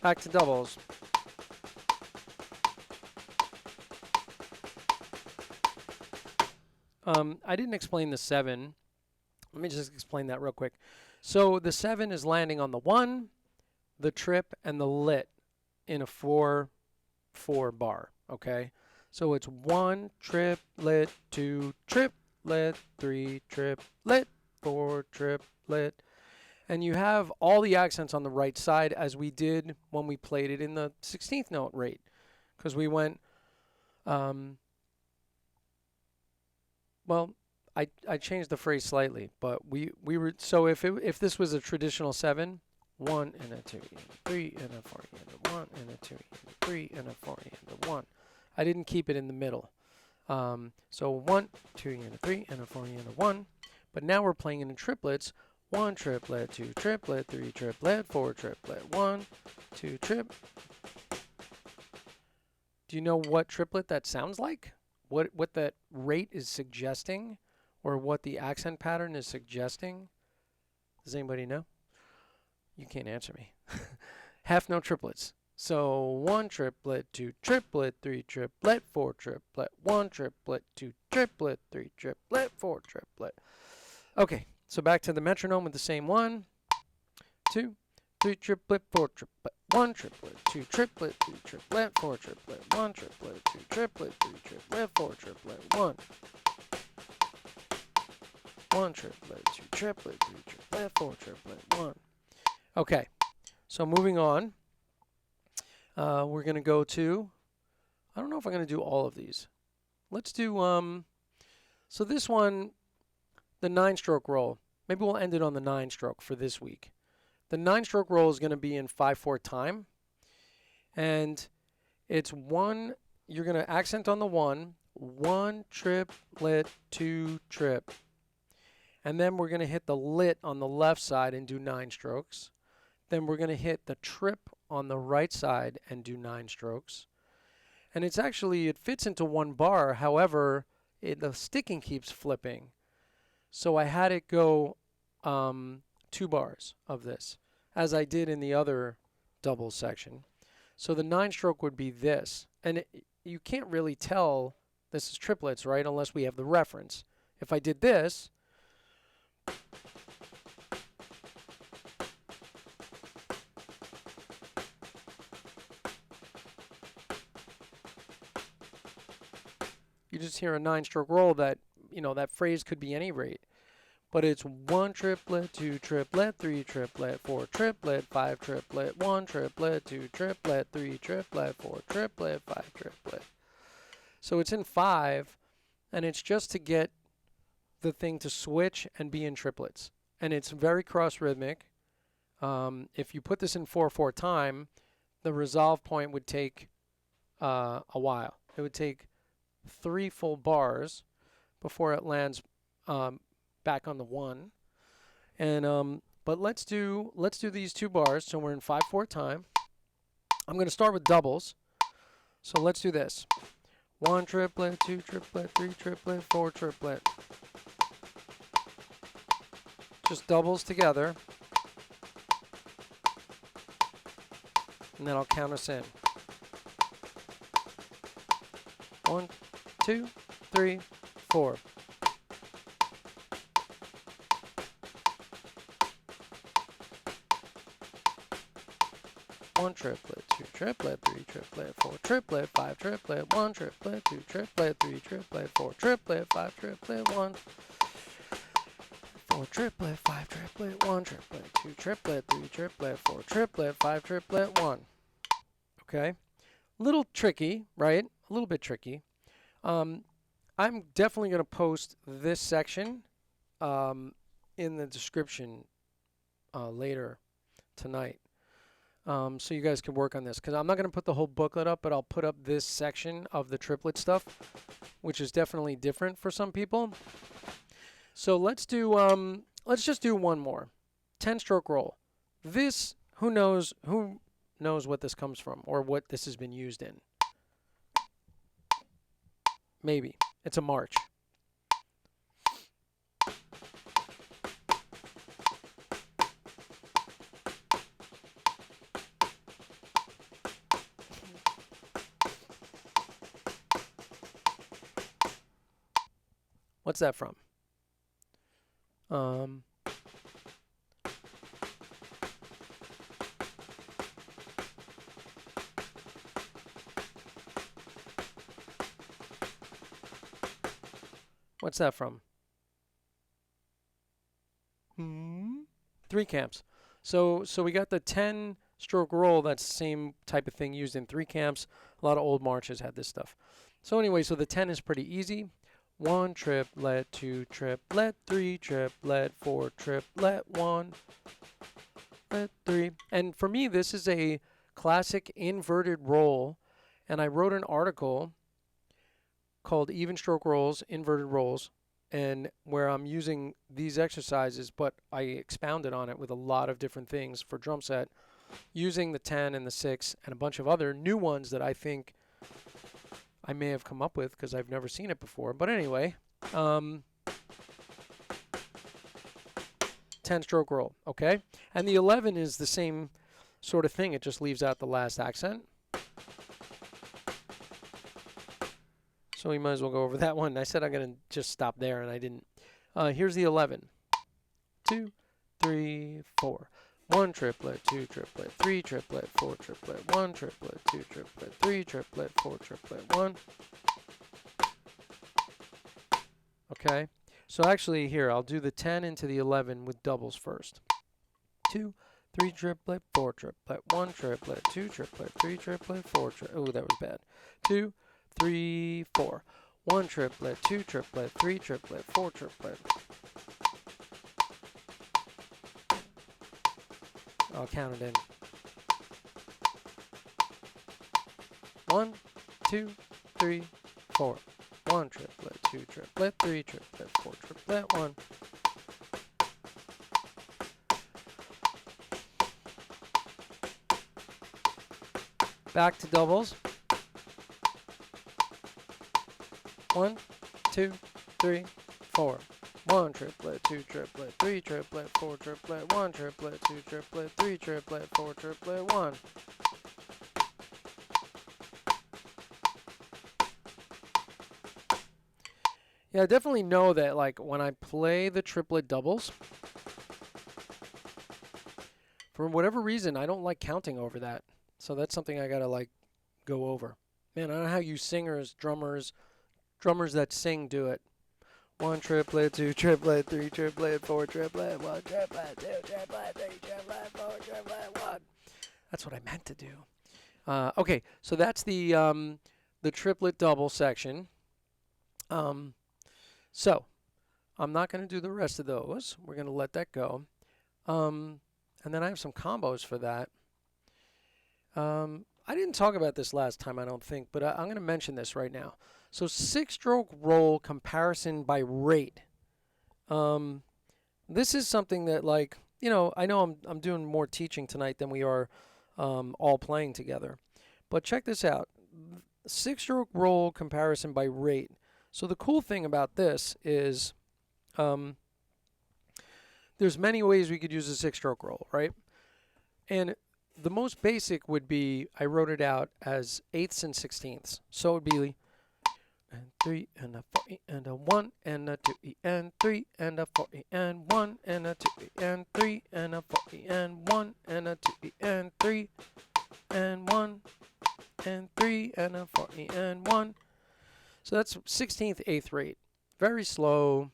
Back to doubles. I didn't explain the 7. Let me just explain that real quick. So the 7 is landing on the 1, the trip, and the lit in a 4-4 bar, okay? So it's 1 triplet, 2 triplet, 3 triplet, 4 triplet. And you have all the accents on the right side as we did when we played it in the 16th note rate. Because we went, well, I changed the phrase slightly, but we were, so if this was a traditional 7, 1 and a 2 and a 3 and a 4 and a 1 and a 2 and a 3 and a 4 and a 1. I didn't keep it in the middle. So 1, 2 and a 3 and a 4 and a 1. But now we're playing it in triplets. 1 triplet, 2 triplet, 3 triplet, 4 triplet, 1, 2 trip. Do you know what triplet that sounds like? What that rate is suggesting, or what the accent pattern is suggesting? Does anybody know? You can't answer me. Half note triplets. So 1 triplet, 2 triplet, 3 triplet, 4 triplet, 1 triplet, 2 triplet, 3 triplet, 4 triplet. Okay, so back to the metronome with the same 1, 2, 3 triplet, 4 triplet, 1 triplet, 2 triplet, 3 triplet, 4 triplet, 1 triplet, 2 triplet, 3 triplet, 4 triplet, 1. 1 triplet, 2 triplet, 3 triplet, 4 triplet, 1. Okay, so moving on, we're going to go to, I don't know if I'm going to do all of these. Let's do, so this one, the 9-stroke roll. Maybe we'll end it on the 9-stroke for this week. The 9-stroke roll is going to be in 5/4 time. And it's 1, you're going to accent on the 1, 1 triplet, 2 trip. And then we're going to hit the lit on the left side and do 9 strokes. Then we're going to hit the trip on the right side and do 9 strokes. And it's actually, it fits into 1 bar. However, the sticking keeps flipping. So I had it go 2 bars of this, as I did in the other double section. So the 9-stroke would be this. And you can't really tell this is triplets, right, unless we have the reference. If I did this, you just hear a 9-stroke roll that, you know, that phrase could be any rate. But it's 1 triplet, 2 triplet, 3 triplet, 4 triplet, 5 triplet, 1 triplet, 2 triplet, 3 triplet, 4 triplet, 5 triplet. So it's in 5, and it's just to get the thing to switch and be in triplets. And it's very cross-rhythmic. If you put this in 4/4 time, the resolve point would take a while. It would take 3 full bars before it lands back on the 1. And but let's do these 2 bars. So we're in 5/4 time. I'm going to start with doubles. So let's do this. 1 triplet, 2 triplet, 3 triplet, 4 triplet. Just doubles together. And then I'll count us in. 1, 2, 3, 4. One triplet, 2 triplet, 3 triplet, 4 triplet, 5 triplet, 1 triplet, 2 triplet, 3 triplet, 4 triplet, 5 triplet, 1 4 triplet, 5 triplet, 1 triplet, 2 triplet, 3 triplet, 4 triplet, 5 triplet, 1. Okay, little tricky, right? A little bit tricky. I'm definitely going to post this section in the description later tonight. So you guys can work on this, because I'm not going to put the whole booklet up, but I'll put up this section of the triplet stuff, which is definitely different for some people. So let's just do one more. 10-stroke roll. This, who knows what this comes from or what this has been used in? Maybe. It's a march. What's that from? What's that from? Three camps. So we got the 10-stroke roll. That's the same type of thing used in 3 camps. A lot of old marches had this stuff. So anyway, so the 10 is pretty easy. 1 triplet, 2 triplet, 3 triplet, 4 triplet, 1 triplet, 3. And for me, this is a classic inverted roll. And I wrote an article called Even Stroke Rolls, Inverted Rolls, and where I'm using these exercises, but I expounded on it with a lot of different things for drum set, using the 10 and the 6 and a bunch of other new ones that I think I may have come up with because I've never seen it before. But anyway, 10-stroke roll, okay? And the 11 is the same sort of thing. It just leaves out the last accent. So we might as well go over that one. I said I'm going to just stop there, and I didn't. Here's the 11. 2, 3, 4. 1 triplet, 2 triplet, 3 triplet, 4 triplet, 1 triplet, 2 triplet, 3 triplet, 4 triplet, 1. Okay, so actually here, I'll do the 10 into the 11 with doubles first. 2, 3 triplet, 4 triplet, 1 triplet, 2 triplet, 3 triplet, 4 triplet. Oh, that was bad. 2, 3, 4. 1 triplet, 2 triplet, 3 triplet, 4 triplet. I'll count it in. 1, 2, 3, 4. 1 triplet, 2 triplet, 3 triplet, 4 triplet, 1. Back to doubles. 1, 2, 3, 4. 1 triplet, 2 triplet, 3 triplet, 4 triplet, 1 triplet, 2 triplet, 3 triplet, 4 triplet, 1. Yeah, I definitely know that, like, when I play the triplet doubles, for whatever reason, I don't like counting over that. So that's something I gotta, like, go over. Man, I don't know how you singers, drummers that sing do it. 1 triplet, 2 triplet, 3 triplet, 4 triplet, 1 triplet, 2 triplet, 3 triplet, 4 triplet, 1. That's what I meant to do. Okay, so that's the triplet double section. So I'm not going to do the rest of those. We're going to let that go. And then I have some combos for that. I didn't talk about this last time, I don't think, but I'm going to mention this right now. So 6-stroke roll comparison by rate. This is something that, like, you know I'm doing more teaching tonight than we are all playing together. But check this out. 6-stroke roll comparison by rate. So the cool thing about this is there's many ways we could use a 6-stroke roll, right? And the most basic would be, I wrote it out as 8ths and 16ths. So it would be and 3 and a 4 and a 1 and a 2 and 3 and a 4 and 1 and a 2 and 3 and a 4 and 1 and a 2 and 3 and 1 and 3 and a 4E and 1. So that's 16th, 8th rate. Very slow,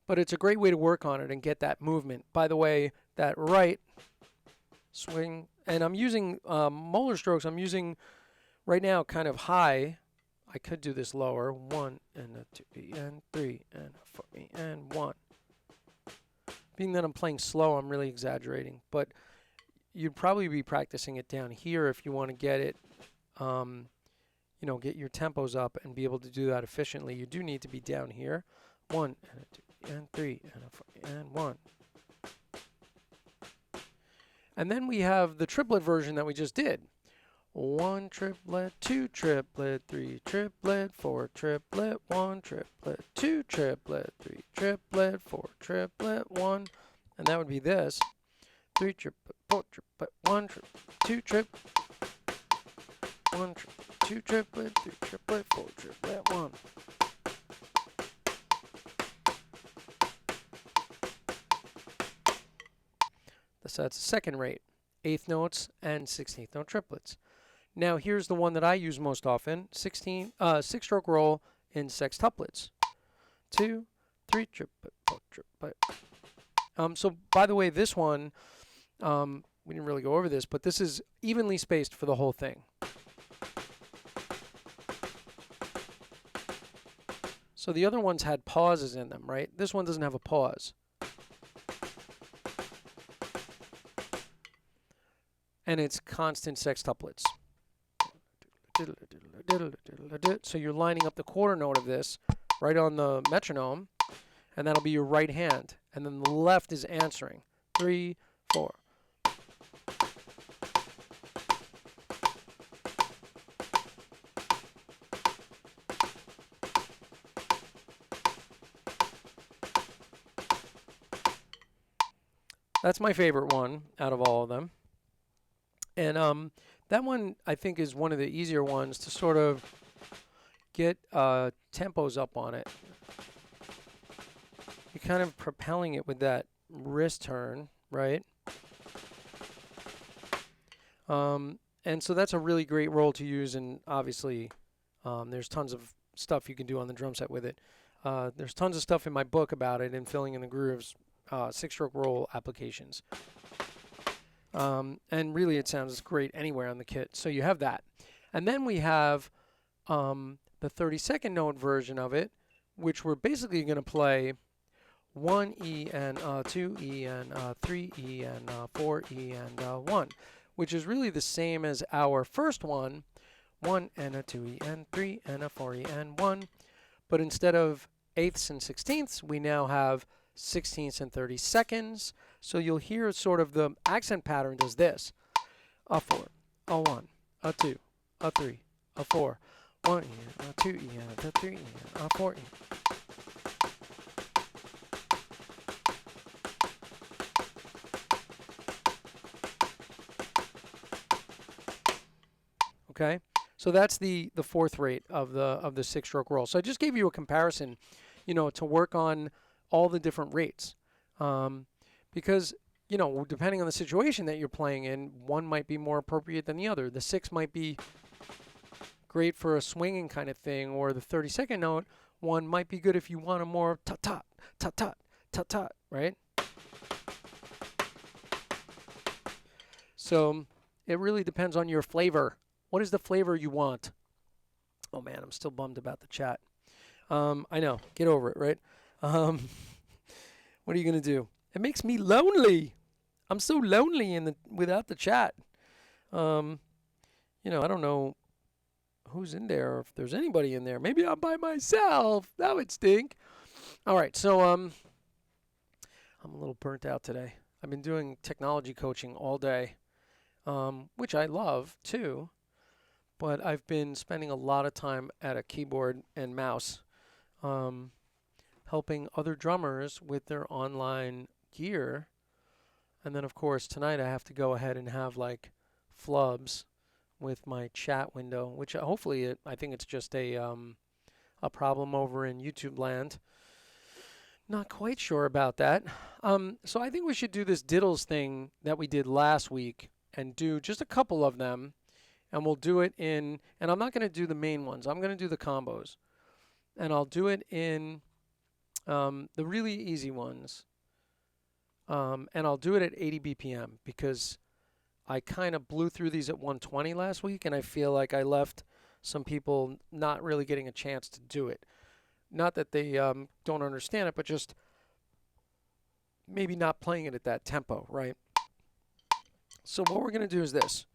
but it's a great way to work on it and get that movement. By the way, that right swing, and I'm using molar strokes, I'm using right now kind of high. I could do this lower. 1 and a 2E and 3 and a 4E and 1. Being that I'm playing slow, I'm really exaggerating, but you'd probably be practicing it down here if you want to get it, you know, get your tempos up and be able to do that efficiently. You do need to be down here. 1 and a 2 and 3 and a 4 and 1. And then we have the triplet version that we just did. 1 triplet, 2 triplet, 3 triplet, 4 triplet, 1 triplet, 2 triplet, 3 triplet, 4 triplet, 1. And that would be this. 3 triplet, 4 triplet, 1 triplet, 2 triplet, 1 triplet, 2 triplet, 3 triplet, 4 triplet, 1. So that's the second rate. 8th notes and 16th note triplets. Now here's the one that I use most often, 6-stroke roll in sextuplets. 2, 3 triplet, 4 triplet. So by the way, this one, we didn't really go over this, but this is evenly spaced for the whole thing. So the other ones had pauses in them, right? This one doesn't have a pause. And it's constant sextuplets. So you're lining up the quarter note of this right on the metronome, and that'll be your right hand. And then the left is answering. 3, 4. That's my favorite one out of all of them. And that one, I think, is one of the easier ones to sort of get tempos up on it. You're kind of propelling it with that wrist turn, right? And so that's a really great roll to use, and obviously there's tons of stuff you can do on the drum set with it. There's tons of stuff in my book about it and filling in the grooves, 6-stroke roll applications. And really it sounds great anywhere on the kit. So you have that. And then we have the 32nd note version of it, which we're basically going to play 1E and 2E and 3E and 4E and 1, which is really the same as our first one, 1 and a 2E and 3 and a 4E and 1. But instead of 8ths and 16ths, we now have 16ths and 32nds. So you'll hear sort of the accent pattern does this. A 4, a 1, a 2, a 3, a 4, 1E, a 2E, a 3E, a 4E. Okay, so that's the fourth rate of the 6-stroke roll. So I just gave you a comparison, you know, to work on all the different rates, because, you know, depending on the situation that you're playing in, one might be more appropriate than the other. The 6 might be great for a swinging kind of thing, or the 32nd note one might be good if you want a more tut-tut, tut-tut, tut-tut, right? So it really depends on your flavor. What is the flavor you want? Oh man, I'm still bummed about the chat. I know, get over it, right? What are you gonna do? It makes me lonely. I'm so lonely without the chat. You know, I don't know who's in there, or if there's anybody in there. Maybe I'm by myself. That would stink. All right, so I'm a little burnt out today. I've been doing technology coaching all day, which I love too. But I've been spending a lot of time at a keyboard and mouse, helping other drummers with their online gear. And then, of course, tonight I have to go ahead and have like flubs with my chat window, which hopefully I think it's just a problem over in YouTube land. Not quite sure about that. So I think we should do this diddles thing that we did last week and do just a couple of them, and we'll do it in, and I'm not going to do the main ones, I'm going to do the combos. And I'll do it in the really easy ones. And I'll do it at 80 BPM because I kind of blew through these at 120 last week, and I feel like I left some people not really getting a chance to do it. Not that they don't understand it, but just maybe not playing it at that tempo, right? So what we're going to do is this.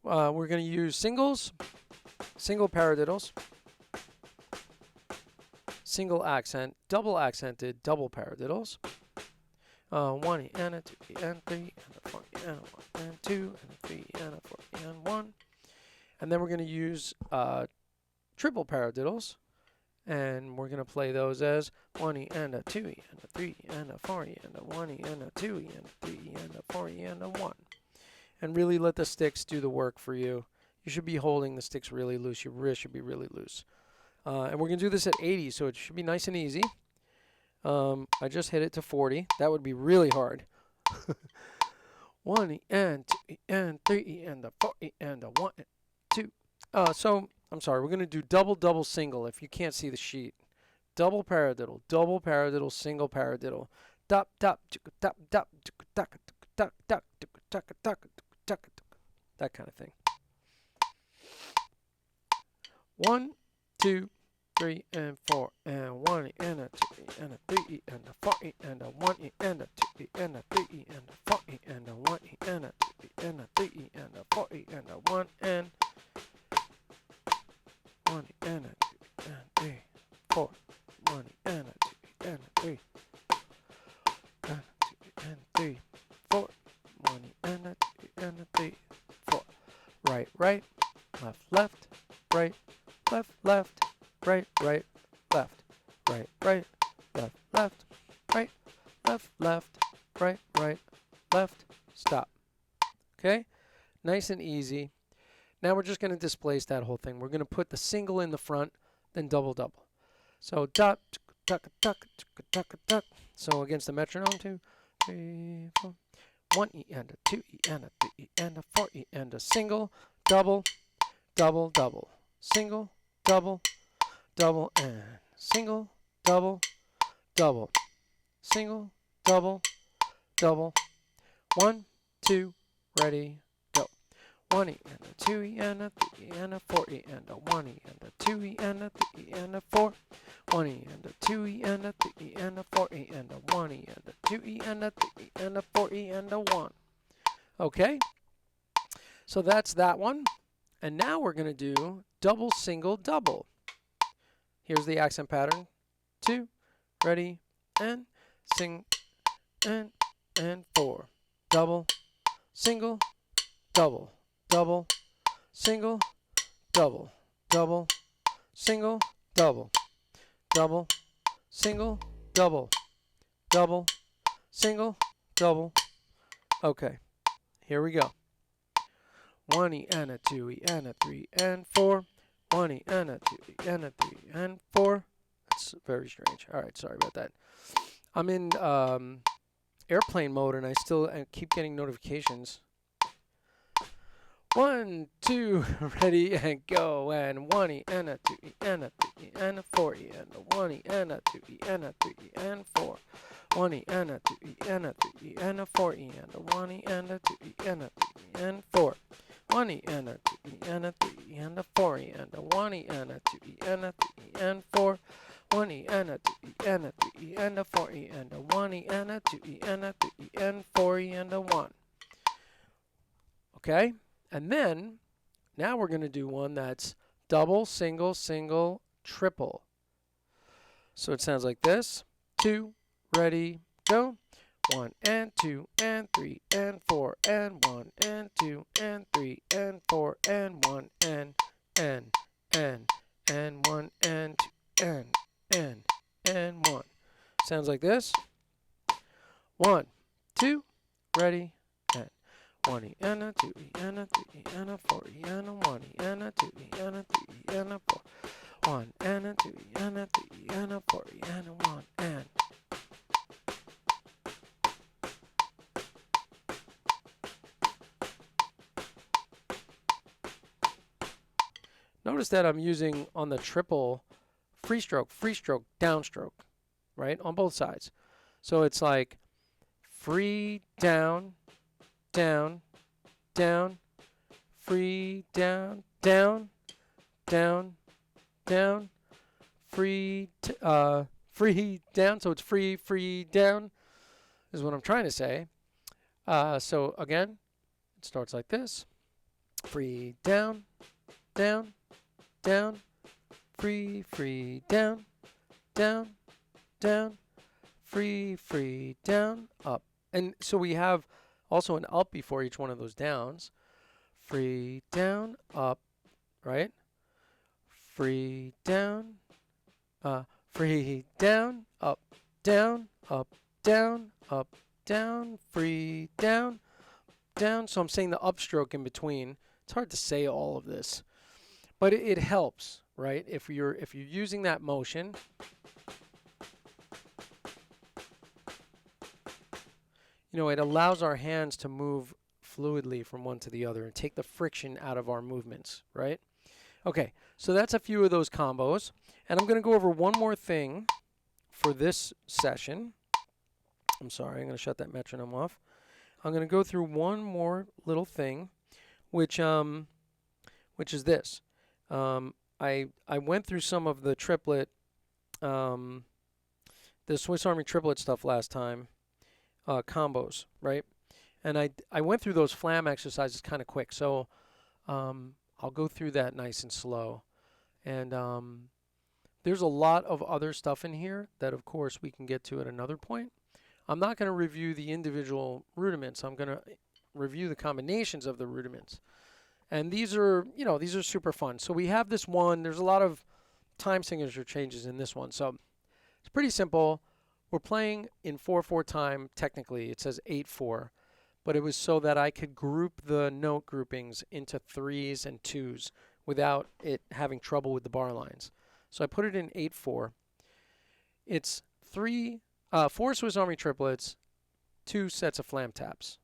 We're going to use singles, single paradiddles, single accent, double accented, double paradiddles. 1 E and a 2 E and 3 and a 4 E and a 1 and 2 and a 3 and a 4 E and 1. And then we're going to use triple paradiddles. And we're going to play those as 1 E and a 2 E and a 3 E and a 4 E and a 1 E and a 2 E and a 3 E and a 4 E and a 1. And really let the sticks do the work for you. You should be holding the sticks really loose. Your wrist should be really loose. And we're going to do this at 80, so it should be nice and easy. I just hit it to 40. That would be really hard. 1 E and 2 E and 3 E and a 4 E and a 1 and 2. So I'm sorry, we're going to do double, double, single if you can't see the sheet. Double paradiddle, single paradiddle. Dop, dop, dop, dop, duck, duck, duck, duck, duck, duck, that kind of thing. 1, 2, 3 and 4 and 1 E and a 2 E and a 3 E and a 4 E and a 1 E and a 2 E and a 3 E and a 4 E and a 1 E and a 2 E and a 3 E and a 4 E and a 1 and 1 E and a 2 E and 3 4 1 E and a 2 E and a 3 and a 2 E and 3 4 1 E and a 2 E and a 3 4. Right, right, left, left, right, left, left, right, right, left, right, right, left, left, right, left, left, right, right, left, stop. Okay? Nice and easy. Now we're just going to displace that whole thing. We're going to put the single in the front, then double, double. So dot, tuck, tuck, tuck, tuck, tuck. So against the metronome, 2, 3, 4. 1 E and a 2 E and a 3 E and a 4 E and a single, double, double, double, single, double, double, and single, double, double, single, double, double. 1, 2, ready, go. 1 E and a 2 E and a 3 E and a 4 E and a 1 E and a 2 E and a 3 E and a 4. 1 E and a 2 E and a 3 E and a 4 E and a 1 E and a 2 E and a 3 E and a 4 E and a 1. Okay, so that's that one. And now we're going to do double, single, double. Here's the accent pattern. 2, ready, and sing, and 4. Double, single, double, double, single, double, double, single, double, double, single, double, double, single, double. Okay, here we go. 1 E and a 2 E and a 3 and 4. 1 E and a 2 E and a 3 and 4. That's very strange. All right, sorry about that. I'm in airplane mode and I still keep getting notifications. 1, 2, ready and go. And 1 E and a 2 E and a 3 E and a 4 E and a 1 E and a 2 E and a 3 E and 4. 1 E and a 2 E and a 3 E and a 4 E and a 1 E and a 2 E and a 3 E and 4. 1 E and a 2 E and a 3 E and a 4 E and a 1 E and a 2 E and a 3 E and 4. 1 E and a 2 E and a 3 E and a 4 E and a 1 E and a 2 E and a 3 E and 4 E and a 1. Okay? And then, now we're going to do one that's double, single, single, triple. So it sounds like this. 2, ready, go. 1 and 2 and 3 and 4 and 1 and 2 and 3 and 4 and 1 and 1 and 2 and 1. Sounds like this. 1, 2, ready, and 1 E and a 2 E and a 3 E and a 4 E and a 1 E and a 2 E and a 3 E and a 4. 1 and a 2 E and a 3 E and a 4 E and a 1 and. notice that I'm using on the triple free stroke, downstroke, right? On both sides. So it's like free, down, down, down, free, down, down, down, down, free, free, down. So it's free, free, down is what I'm trying to say. So again, it starts like this. Free, down, down, down, free, free, down, down, down, free, free, down, up. And so we have also an up before each one of those downs. Free, down, up, right? Free, down, free, down, up, down, up, down, up, down, free, down, down. So I'm saying the upstroke in between. It's hard to say all of this, but it helps, right? If you're using that motion, you know, it allows our hands to move fluidly from one to the other and take the friction out of our movements, right? Okay, so that's a few of those combos, and I'm going to go over one more thing for this session. I'm sorry, I'm going to shut that metronome off. I'm going to go through one more little thing, which is this. I went through some of the triplet, the Swiss Army triplet stuff last time, combos, right? And I went through those flam exercises kind of quick, so I'll go through that nice and slow. And there's a lot of other stuff in here that, of course, we can get to at another point. I'm not going to review the individual rudiments. I'm going to review the combinations of the rudiments. And these are, you know, these are super fun. So we have this one. There's a lot of time signature changes in this one. So it's pretty simple. We're playing in 4/4 time. Technically, it says 8/4. But it was so that I could group the note groupings into 3s and 2s without it having trouble with the bar lines. So I put it in 8/4. It's 4 Swiss Army triplets, 2 sets of flam taps.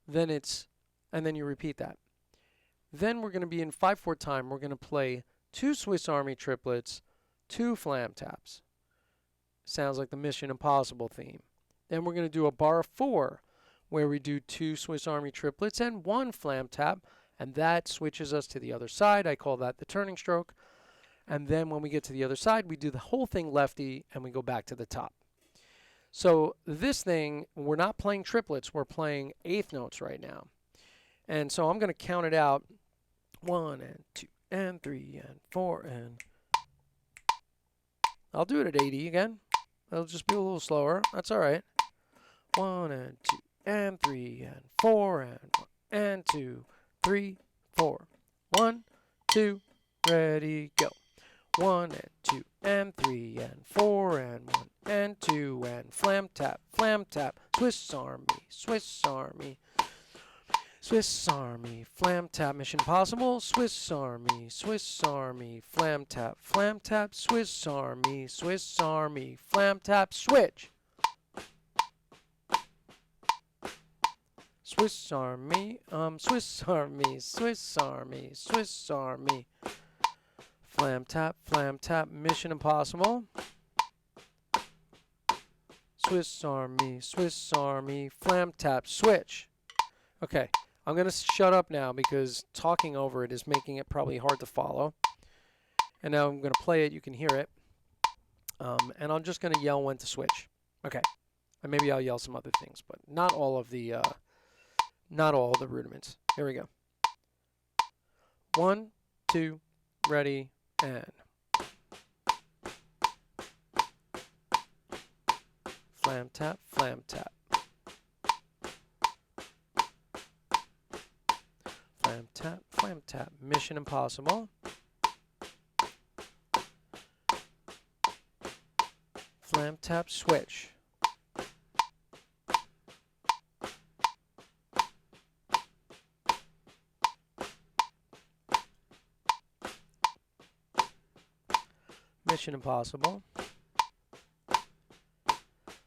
And then you repeat that. Then we're going to be in 5/4 time. We're going to play 2 Swiss Army triplets, 2 flam taps. Sounds like the Mission Impossible theme. Then we're going to do a bar 4, where we do 2 Swiss Army triplets and 1 flam tap, and that switches us to the other side. I call that the turning stroke. And then when we get to the other side, we do the whole thing lefty, and we go back to the top. So this thing, we're not playing triplets, we're playing eighth notes right now. And so I'm going to count it out. 1 and 2 and 3 and 4 and... I'll do it at 80 again. It'll just be a little slower. That's all right. 1 and 2 and 3 and 4 and 1 and 2, 3, 4. 1, 2, ready, go. 1 and 2 and 3 and 4 and 1 and 2 and flam tap, Swiss Army, Swiss Army, Swiss Army, flam tap, Mission Impossible, Swiss Army, flam tap, Swiss Army, flam tap, switch. Swiss Army, Swiss Army, flam tap, Mission Impossible. Swiss Army, flam tap, switch. Okay, I'm going to shut up now because talking over it is making it probably hard to follow. And now I'm going to play it, you can hear it. And I'm just going to yell when to switch. Okay, and maybe I'll yell some other things, but not all of the rudiments. Here we go. 1, 2, ready, and... Flam tap, flam tap. Flam tap, Mission Impossible. Flam tap, switch. Mission Impossible.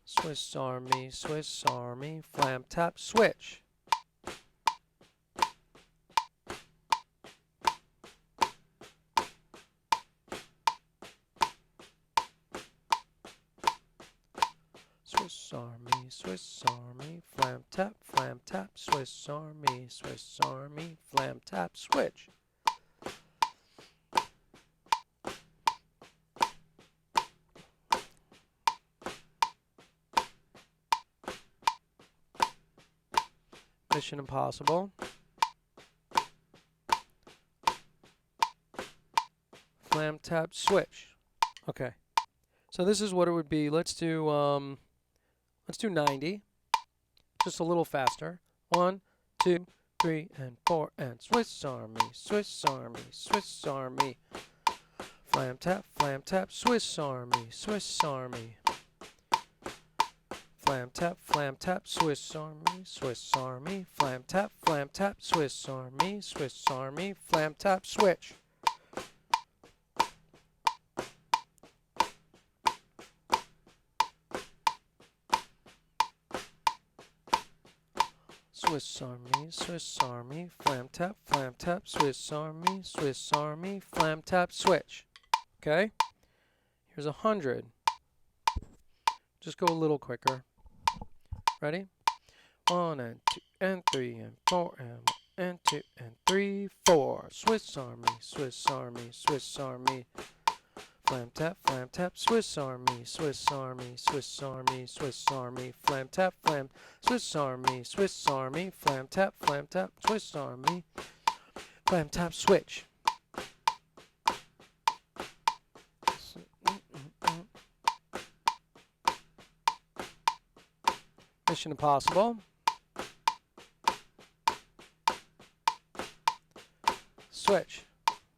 Swiss Army, flam tap, switch. Swiss Army, Swiss Army, flam tap, Swiss Army, flam tap, switch. Mission Impossible. Flam tap, switch. Okay. So this is what it would be. Let's do 90. Just a little faster. 1, 2, 3, and 4, and Swiss Army, Swiss Army, Swiss Army. Flam tap, Swiss Army, Swiss Army. Flam tap, Swiss Army, Swiss Army. Flam tap, Swiss Army, Swiss Army. Flam tap, switch. Swiss Army, flam tap, Swiss Army, flam tap, switch. Okay? Here's 100. Just go a little quicker. Ready? 1 and 2 and 3 and 4 and 1 and 2 and 3, 4. Swiss Army, Swiss Army, Swiss Army. Flam tap, Swiss Army, Swiss Army, Swiss Army, Swiss Army. Flam tap, Swiss Army, Swiss Army. Flam tap, Swiss Army. Flam tap, switch. Mission Impossible. Switch.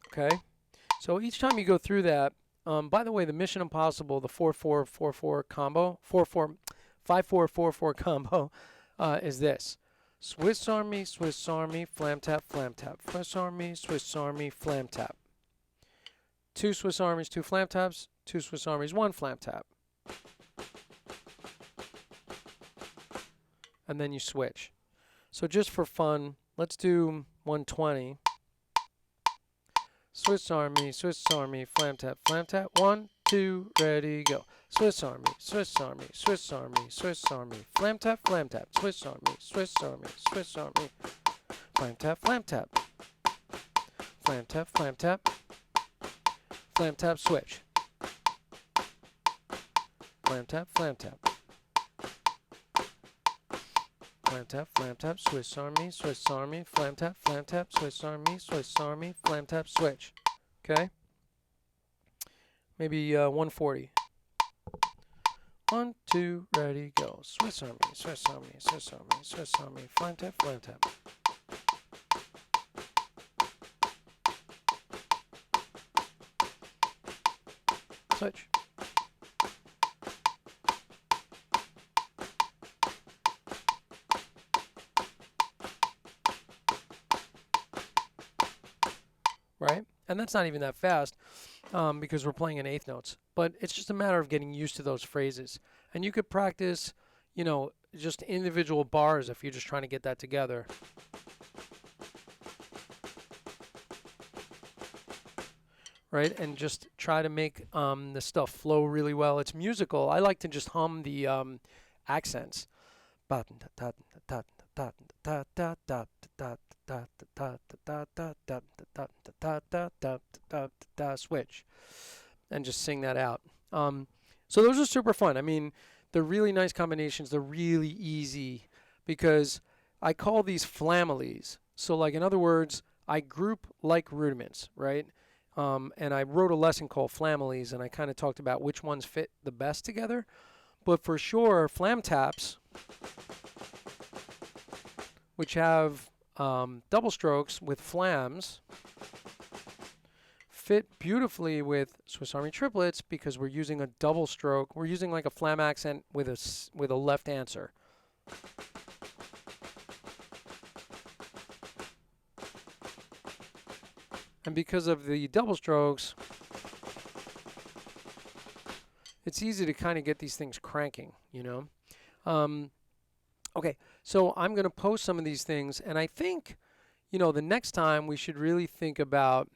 Okay. So each time you go through that, by the way, the Mission Impossible, the 4-4-4-4 combo, 5-4-4-4 combo is this. Swiss Army, flam tap, Swiss Army, flam tap. 2 Swiss Armies, 2 flam taps, 2 Swiss Armies, 1 flam tap. And then you switch. So just for fun, let's do 120. Swiss Army, flam tap, 1, 2, ready, go. Swiss Army, Swiss Army, Swiss Army, Swiss Army, flam tap, Swiss Army, Swiss Army, Swiss Army, flam tap, flam tap, flam tap, flam tap, switch. Flam tap, flam tap. Flam tap, Swiss Army, flam tap, Swiss Army, flam tap, switch. Okay? Maybe 140. 1, 2, ready, go. Swiss Army, Swiss Army, Swiss Army, Swiss Army, flam tap, flam tap. Switch. Right? And that's not even that fast because we're playing in eighth notes. But it's just a matter of getting used to those phrases. And you could practice, you know, just individual bars if you're just trying to get that together. Right? And just try to make the stuff flow really well. It's musical. I like to just hum the accents. Switch, and just sing that out. So those are super fun. I mean, they're really nice combinations. They're really easy because I call these families. So like in other words, I group like rudiments, right? And I wrote a lesson called families, and I kind of talked about which ones fit the best together. But for sure, flam taps, which have double strokes with flams, fit beautifully with Swiss Army triplets because we're using a double stroke. We're using like a flam accent with a left answer. And because of the double strokes, it's easy to kind of get these things cranking, you know. Okay, so I'm going to post some of these things, and I think, you know, the next time we should really think about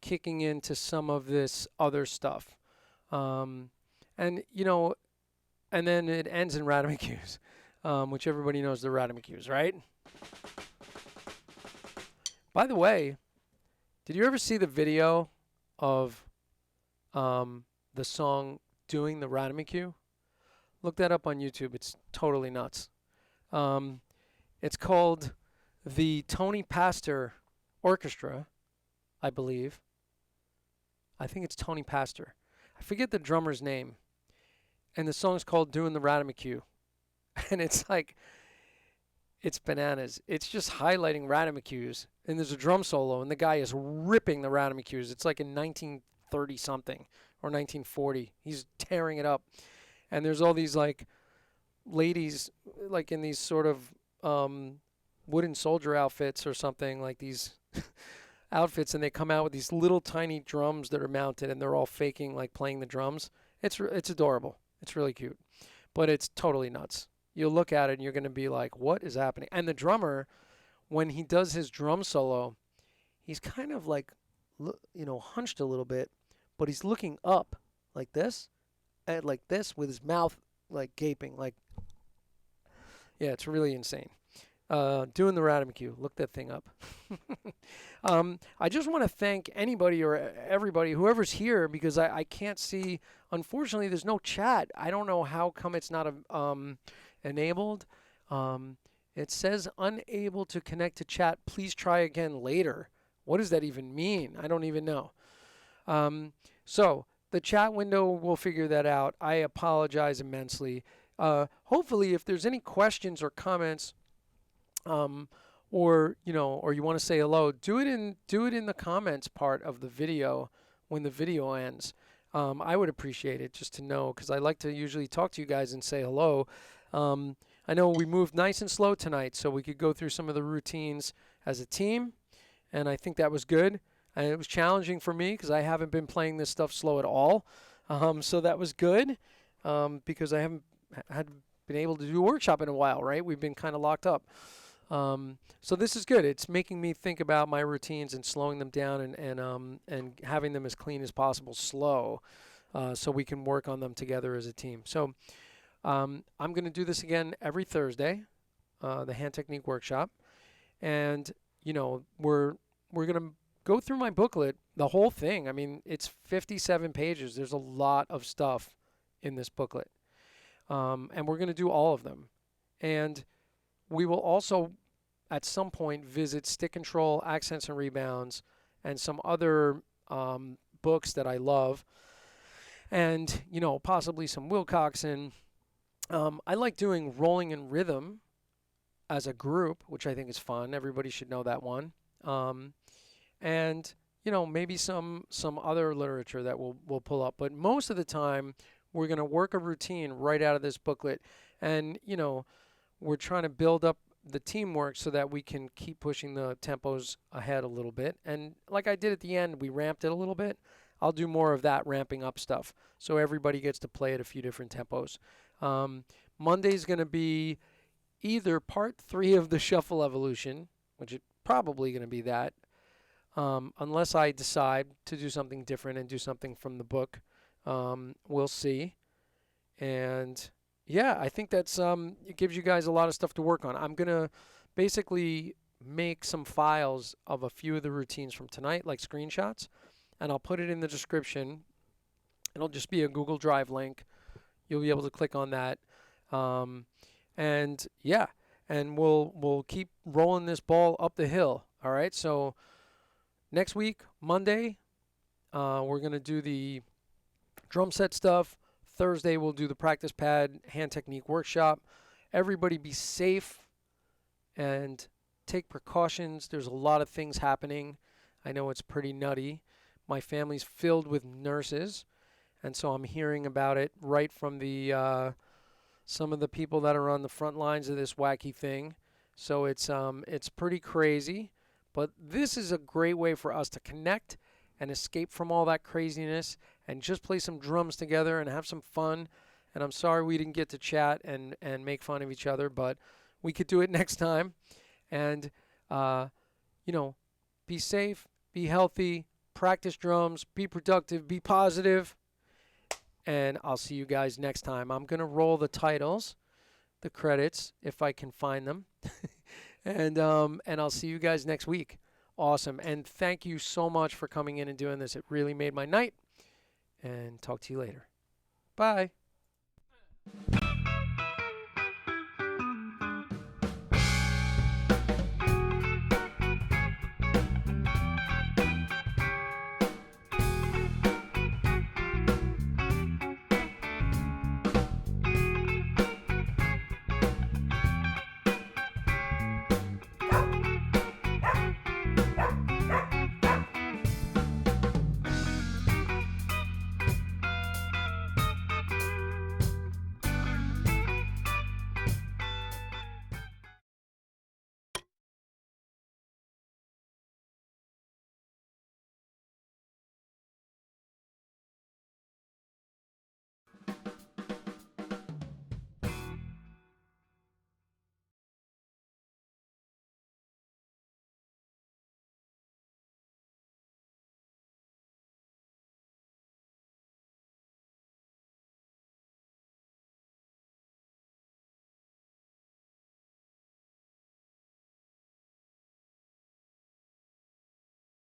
kicking into some of this other stuff. And, you know, and then it ends in Radamucues, which everybody knows the Radamucues, right? By the way, did you ever see the video of the song doing the Radamacue? Look that up on YouTube. It's totally nuts. It's called the Tony Pastor Orchestra, I believe. I think it's Tony Pastor. I forget the drummer's name. And the song's called Doing the Radamacue. And it's like, it's bananas. It's just highlighting Radamacues. And there's a drum solo, and the guy is ripping the Radamacues. It's like in 1930 something or 1940. He's tearing it up. And there's all these like ladies like in these sort of wooden soldier outfits or something, like these outfits, and they come out with these little tiny drums that are mounted, and they're all faking like playing the drums. It's adorable. It's really cute, but it's totally nuts. You'll look at it and you're going to be like, what is happening? And the drummer, when he does his drum solo, he's kind of like, hunched a little bit, but he's looking up like this, and like this with his mouth like gaping, like, yeah, it's really insane. Doing the Radamacue. Look that thing up. I just want to thank anybody or everybody, whoever's here, because I can't see. Unfortunately, there's no chat. I don't know how come it's not enabled. It says unable to connect to chat. Please try again later. What does that even mean? I don't even know. So the chat window will figure that out. I apologize immensely. Hopefully, if there's any questions or comments, or you want to say hello, do it in the comments part of the video when the video ends. I would appreciate it just to know, because I like to usually talk to you guys and say hello. I know we moved nice and slow tonight, so we could go through some of the routines as a team, and I think that was good. And it was challenging for me because I haven't been playing this stuff slow at all. So that was good, because I haven't been able to do a workshop in a while, right? We've been kind of locked up. So this is good. It's making me think about my routines and slowing them down and having them as clean as possible, slow, so we can work on them together as a team. So I'm going to do this again every Thursday, the hand technique workshop, and we're going to go through my booklet, the whole thing. I mean, it's 57 pages. There's a lot of stuff in this booklet, and we're going to do all of them. And we will also, at some point, visit Stick Control, Accents and Rebounds, and some other books that I love, and possibly some Wilcoxon. I like doing Rolling in Rhythm as a group, which I think is fun. Everybody should know that one. And maybe some other literature that we'll pull up. But most of the time, we're going to work a routine right out of this booklet, and we're trying to build up the teamwork so that we can keep pushing the tempos ahead a little bit. And like I did at the end, we ramped it a little bit. I'll do more of that ramping up stuff so everybody gets to play at a few different tempos. Monday's going to be either part 3 of the Shuffle Evolution, which is probably going to be that, unless I decide to do something different and do something from the book. We'll see. And yeah, I think that's it gives you guys a lot of stuff to work on. I'm going to basically make some files of a few of the routines from tonight, like screenshots, and I'll put it in the description. It'll just be a Google Drive link. You'll be able to click on that. And yeah, and we'll keep rolling this ball up the hill. All right, so next week, Monday, we're going to do the drum set stuff. Thursday, we'll do the practice pad hand technique workshop. Everybody be safe and take precautions. There's a lot of things happening. I know it's pretty nutty. My family's filled with nurses, and so I'm hearing about it right from the some of the people that are on the front lines of this wacky thing. So it's pretty crazy, but this is a great way for us to connect and escape from all that craziness and just play some drums together and have some fun. And I'm sorry we didn't get to chat and make fun of each other, but we could do it next time. And, be safe, be healthy, practice drums, be productive, be positive, and I'll see you guys next time. I'm going to roll the titles, the credits, if I can find them. And I'll see you guys next week. Awesome. And thank you so much for coming in and doing this. It really made my night. And talk to you later. Bye.